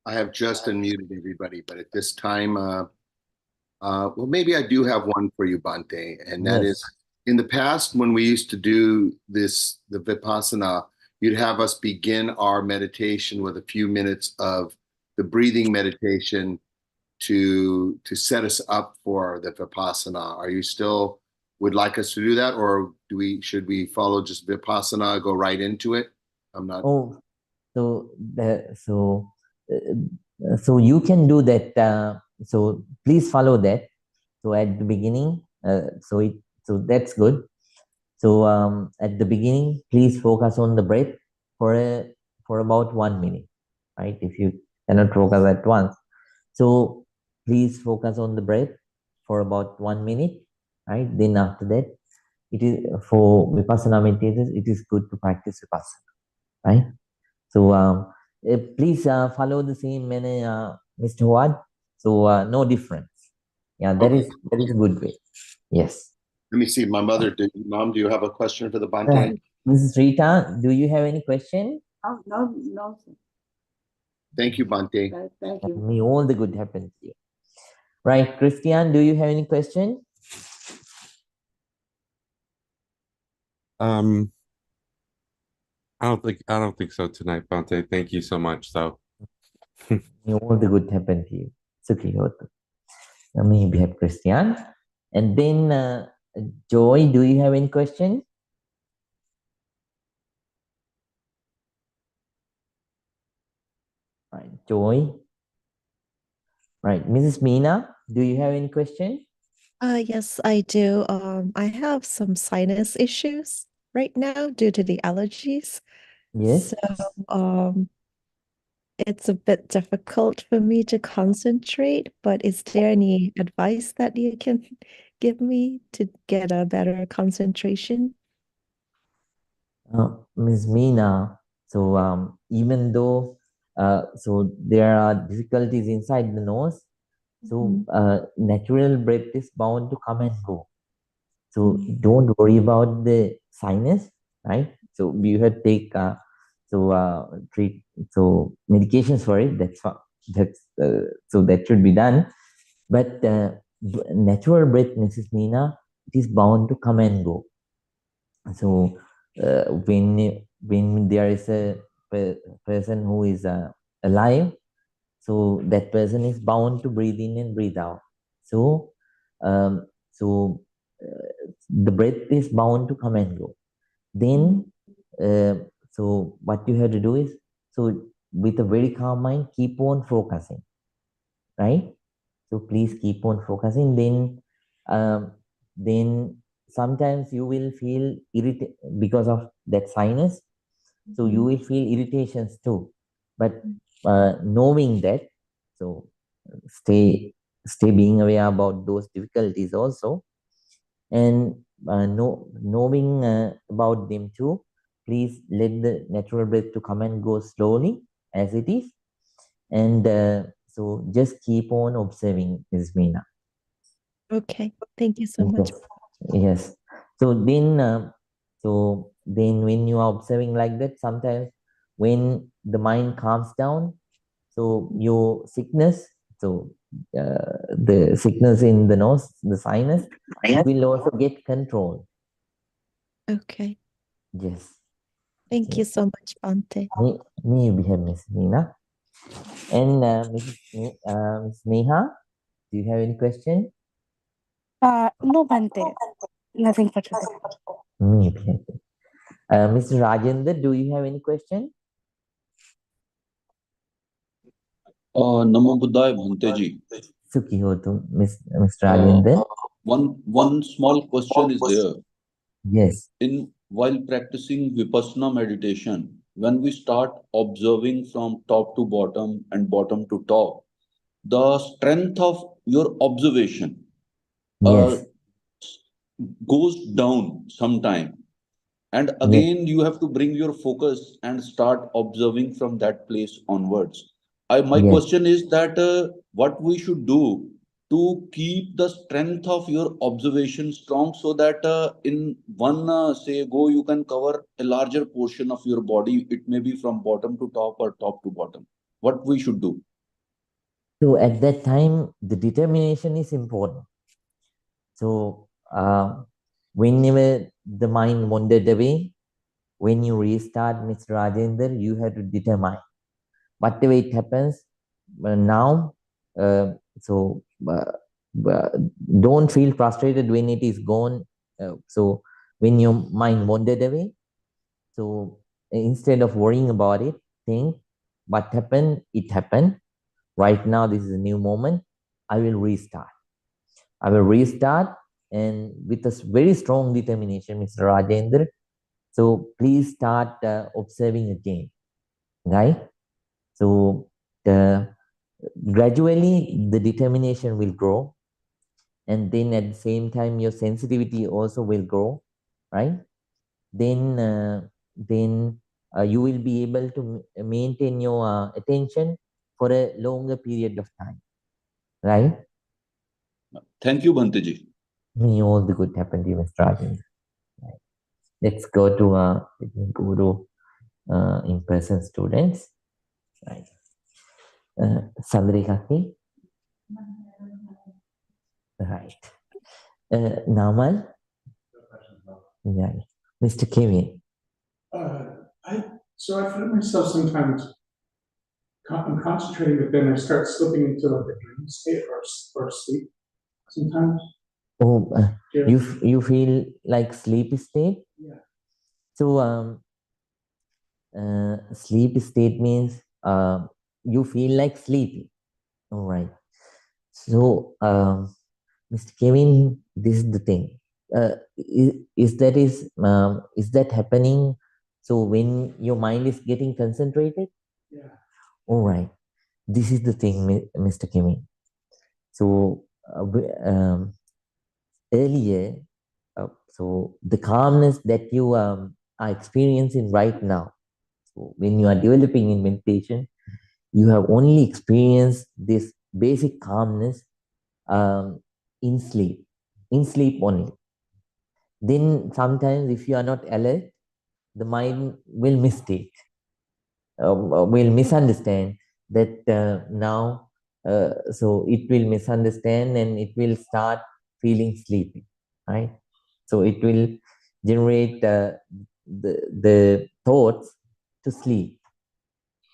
I have just unmuted everybody, but at this time, well, maybe I do have one for you, Bante, and that is, in the past, when we used to do this, the Vipassana, you'd have us begin our meditation with a few minutes of the breathing meditation to set us up for the Vipassana. Are you still would like us to do that, or should we follow just Vipassana, go right into it? I'm not. Oh, so you can do that. So please follow that. So at the beginning, so that's good. So at the beginning, please focus on the breath for about 1 minute, right? If you cannot focus at once, so please focus on the breath for about 1 minute, right? Then after that, it is for Vipassana meditators, it is good to practice Vipassana, right? So please follow the same manner, Mr. Wad. So no difference. Yeah, that is a good way. Yes. Let me see. My mother, Mom, do you have a question for the Bante? Mrs. Rita, do you have any question? Oh, no. Thank you, Bante. Thank you. May all the good happen to you. Right, Christian, do you have any question? I don't think so tonight, Bante. Thank you so much. So May all the good happen to you. Sukhi hotu. May you behave, Christian. And then Joy, do you have any question? Right, Joy. Right, Mrs. Meena, do you have any question? Yes, I do. I have some sinus issues right now due to the allergies. Yes. So, it's a bit difficult for me to concentrate, but is there any advice that you can give me to get a better concentration? Ms. Meena, so even though so there are difficulties inside the nose, so natural breath is bound to come and go. So don't worry about the sinus, right? So you have to take treat medications for it. That's so that should be done. But natural breath, Mrs. Meena, it is bound to come and go. So when there is a person who is alive, so that person is bound to breathe in and breathe out. So um, so the breath is bound to come and go. Then so what you have to do is, so with a very calm mind, keep on focusing, right? So please keep on focusing. Then sometimes you will feel irritated because of that sinus. So you will feel irritations too. But knowing that, so stay being aware about those difficulties also, and knowing about them too. Please let the natural breath to come and go slowly as it is, and so just keep on observing, Ms. Meena. Okay, thank you so much. Yes. So then when you are observing like that, sometimes when the mind calms down, so your sickness, so the sickness in the nose, the sinus, will also get control. Okay, Yes. thank you so much, Bante. May you behave, Miss Nina. And Ms. Neha, do you have any question? No, Bante. Nothing for today. Okay. Mr. Rajendra, do you have any question? Namo Buddhaya Bhante ji. Sukhi ho tum, Mr. Uh, Rajendra. one small question is there. Yes. While practicing Vipassana meditation, when we start observing from top to bottom and bottom to top, the strength of your observation Yes. goes down sometime. And Yes. again, you have to bring your focus and start observing from that place onwards. My Yes. question is that what we should do to keep the strength of your observation strong so that in one say go you can cover a larger portion of your body. It may be from bottom to top or top to bottom. What we should do? So at that time, the determination is important. So whenever the mind wandered away, when you restart, Mr. Rajendra, you have to determine whatever it happens now. So don't feel frustrated when it is gone. So when your mind wandered away, so instead of worrying about it, think what happened, it happened. Right now, this is a new moment. I will restart. I will restart, and with a very strong determination, Mr. Rajendra. So please start observing again, right? So gradually the determination will grow, and then at the same time your sensitivity also will grow, right? Then you will be able to maintain your attention for a longer period of time, right? Thank you, Bhante ji. May all the good happen to you, Mr. Rajendra. Right. Let's go to Guru in-person students. Right. Sandrikaki. Right. Namal. Yeah. Mr. Kevin. So I find myself sometimes I'm concentrating, but then I start slipping into like a dream state or sleep sometimes. Oh, you feel like sleep state? Yeah. So sleep state means you feel like sleepy. All right. So Mr. Kevin, this is the thing. Is that happening? So when your mind is getting concentrated? Yeah. All right. This is the thing, Mr. Kevin. So earlier, so the calmness that you are experiencing right now, so when you are developing in meditation, you have only experienced this basic calmness in sleep only. Then sometimes if you are not alert, the mind will mistake, will misunderstand that now, so it will misunderstand and it will start feeling sleepy, right? So it will generate the thoughts to sleep.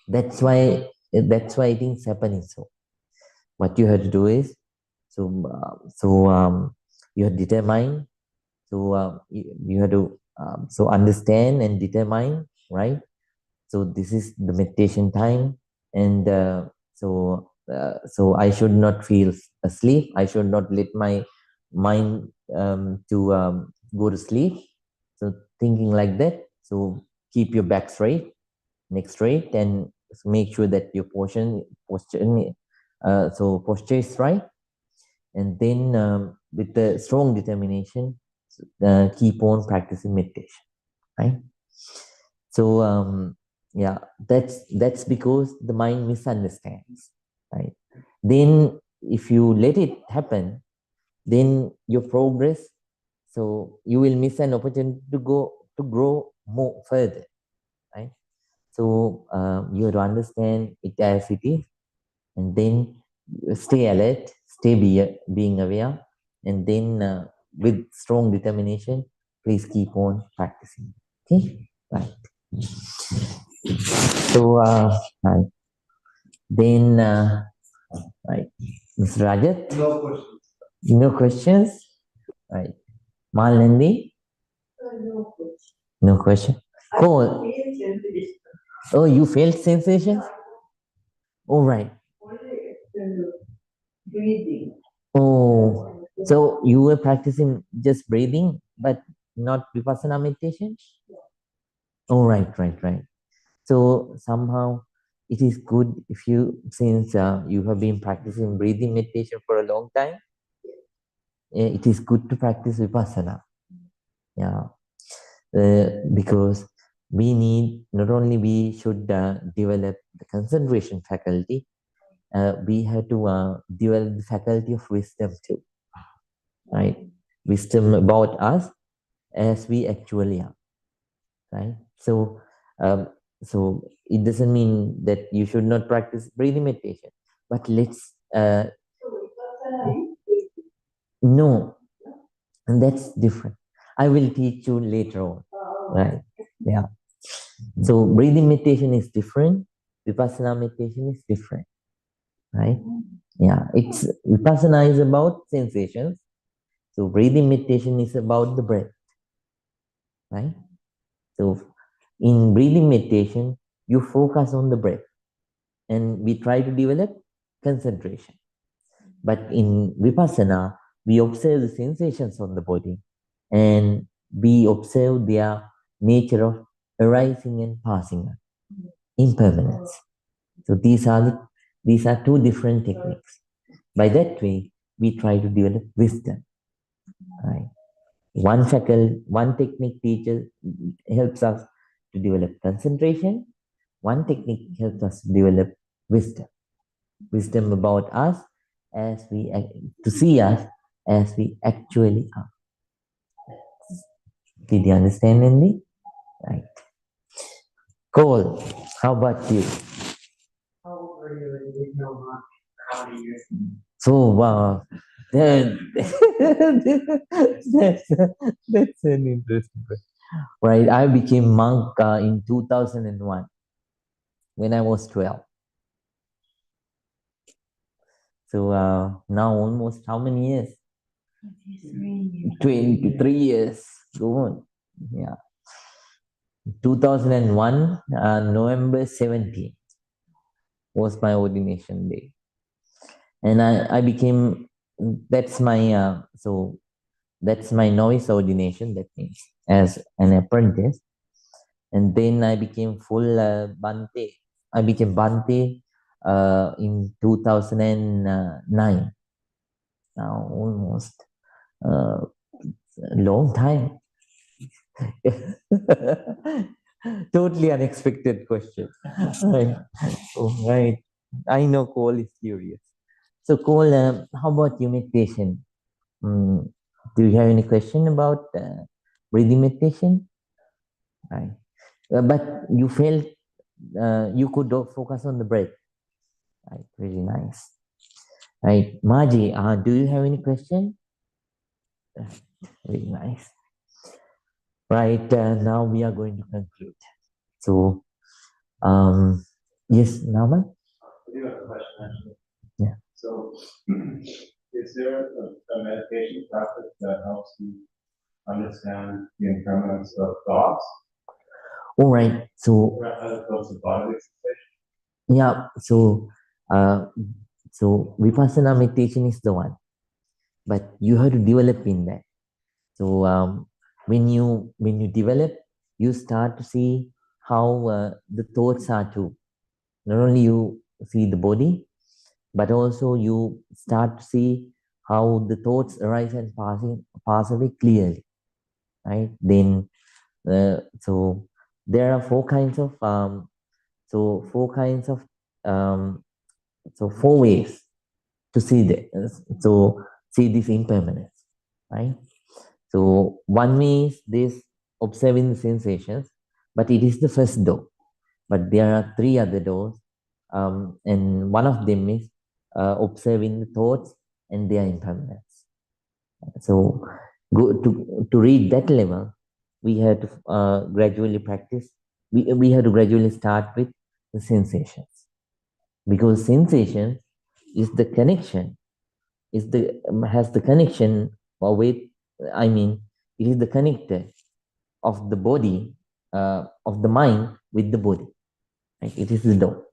That's why it is happening. So what you have to do is, you have to determine. So you have to so understand and determine, right? So this is the meditation time, and so I should not feel asleep. I should not let my mind to go to sleep. So thinking like that. So keep your back straight, neck straight, and make sure that your posture is right. And then with the strong determination, keep on practicing meditation, right? So yeah, that's because the mind misunderstands, right? Then if you let it happen, then your progress, so you will miss an opportunity to grow more further, right? So you have to understand it as it is, and then stay alert, being aware, and then with strong determination, please keep on practicing. Okay, right. So Then, right, Mr. Rajat? No questions. No questions? Right. Malandi? No question. No question. Cool. Oh, you felt sensations? All right. Breathing. Oh, so you were practicing just breathing, but not vipassana meditation? Oh, right. So somehow it is good if you, since you have been practicing breathing meditation for a long time, it is good to practice vipassana. Yeah, because we need, not only we should develop the concentration faculty, we have to develop the faculty of wisdom too, right? Wisdom about us as we actually are, right? So, so it doesn't mean that you should not practice breathing meditation, but let's no, and that's different. I will teach you later on, right? Yeah. So breathing meditation is different. Vipassana meditation is different, right? Yeah. It's vipassana is about sensations. So breathing meditation is about the breath, right? So in breathing meditation, you focus on the breath, and we try to develop concentration. But in vipassana, we observe the sensations on the body, and we observe their nature of arising and passing, impermanence. So these are two different techniques. By that way, we try to develop wisdom. Right? One technique teaches helps us to develop concentration. One technique helps us to develop wisdom. Wisdom about us as we to see us as we actually are. Did you understand, Andy? Right. Cool. How about you? How old are you when you know how many years? So that's an interesting question. Right. I became monk in 2001 when I was 12. So now almost how many years? 23 years. Go on. Yeah. 2001, November 17th was my ordination day. And I became, that's my, so that's my novice ordination, that means as an apprentice. And then I became full Bhante. I became Bhante in 2009. Now almost a long time. Totally unexpected question. Right. Oh, right. I know Cole is curious. So Cole, how about you meditation? Do you have any question about breathing meditation? Right. But you felt you could focus on the breath. Right. Very nice. Right. Maji, do you have any question? Very nice. Right. Now we are going to conclude. So, yes, Naman? I do have a question actually. Yeah. So, is there a meditation practice that helps you understand the impermanence of thoughts? All right. So, As opposed to bodily sensation? yeah. So vipassana meditation is the one, but you have to develop in that. So when you develop, you start to see how the thoughts are too. Not only you see the body, but also you start to see how the thoughts arise and pass away clearly, right? Then so there are four kinds of four ways to see see this impermanence, right? So one way is this observing the sensations, but it is the first door. But there are three other doors, and one of them is observing the thoughts and their impermanence. So to reach that level, we have to gradually practice. We have to gradually start with the sensations. because sensation is the connection, has the connection with, I mean, it is the connector of the body, of the mind with the body. Right? It is the door.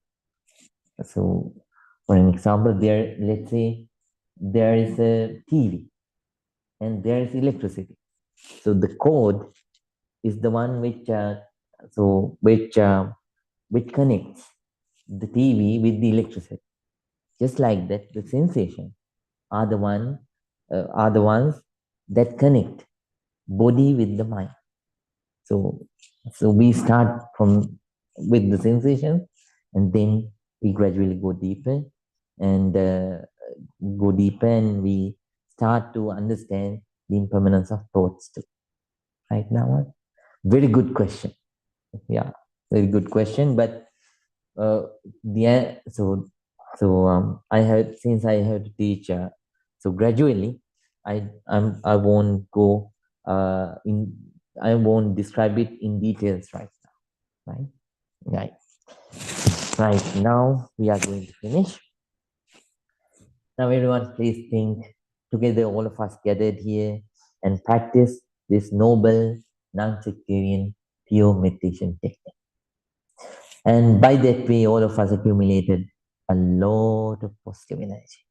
So, for an example, let's say there is a TV and there is electricity. So the cord is the one which connects the TV with the electricity. Just like that, the sensation are the ones that connect body with the mind. So we start with the sensation, and then we gradually go deeper and we start to understand the impermanence of thoughts too. Right now, very good question. Yeah, very good question. But I have to teach. So gradually, I won't go I won't describe it in details right now. Right. Right now we are going to finish. Now everyone, please think together. All of us gathered here and practice this noble non-sectarian pure meditation technique. And by that way, all of us accumulated a lot of positive energy.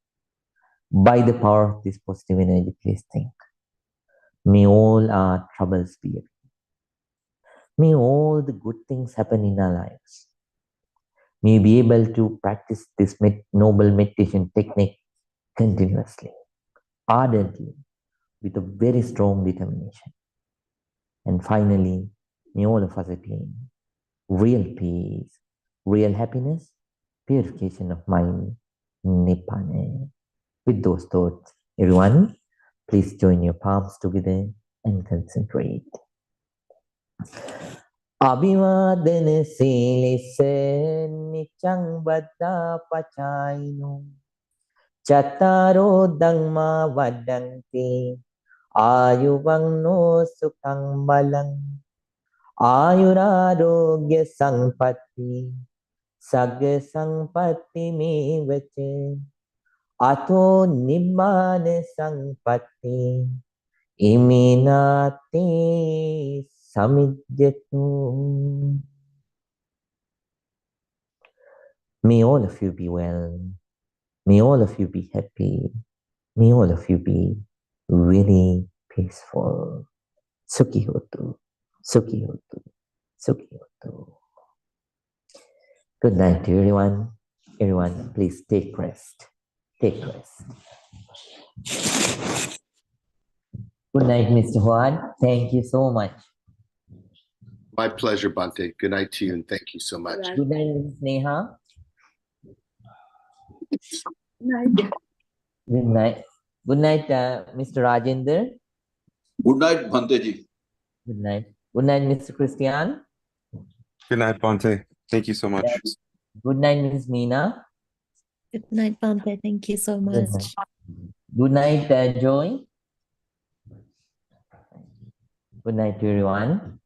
By the power of this positive energy, please think. May all our troubles be away. May all the good things happen in our lives. May we be able to practice this noble meditation technique continuously, ardently, with a very strong determination. And finally, may all of us attain real peace, real happiness, purification of mind, Nibbana. With those thoughts, everyone, please join your palms together and concentrate. Abhivadana silisa nichang vada pachaino Chattaro dhamma vadanti ayuvagno sukhang balang ayurarogya sampatti sagga sampatti me vache ato nibbana sampatti iminati samijjatu. May all of you be well. May all of you be happy. May all of you be really peaceful. Sukhi hotu. Sukhi hotu. Sukhi hotu. Good night to everyone. Everyone, please take rest. Take rest. Good night, Mr. Huan. Thank you so much. My pleasure, Bhante. Good night to you, and thank you so much. Good night, Mrs. Neha. Night. Good night. Good night, Mr. Rajender. Good night, Bhante ji. Good night. Good night, Mr. Christian. Good night, Bhante. Thank you so much. Good night, Ms. Meena. Good night, Bhante. Thank you so Good much. Good night, Joy. Good night to everyone.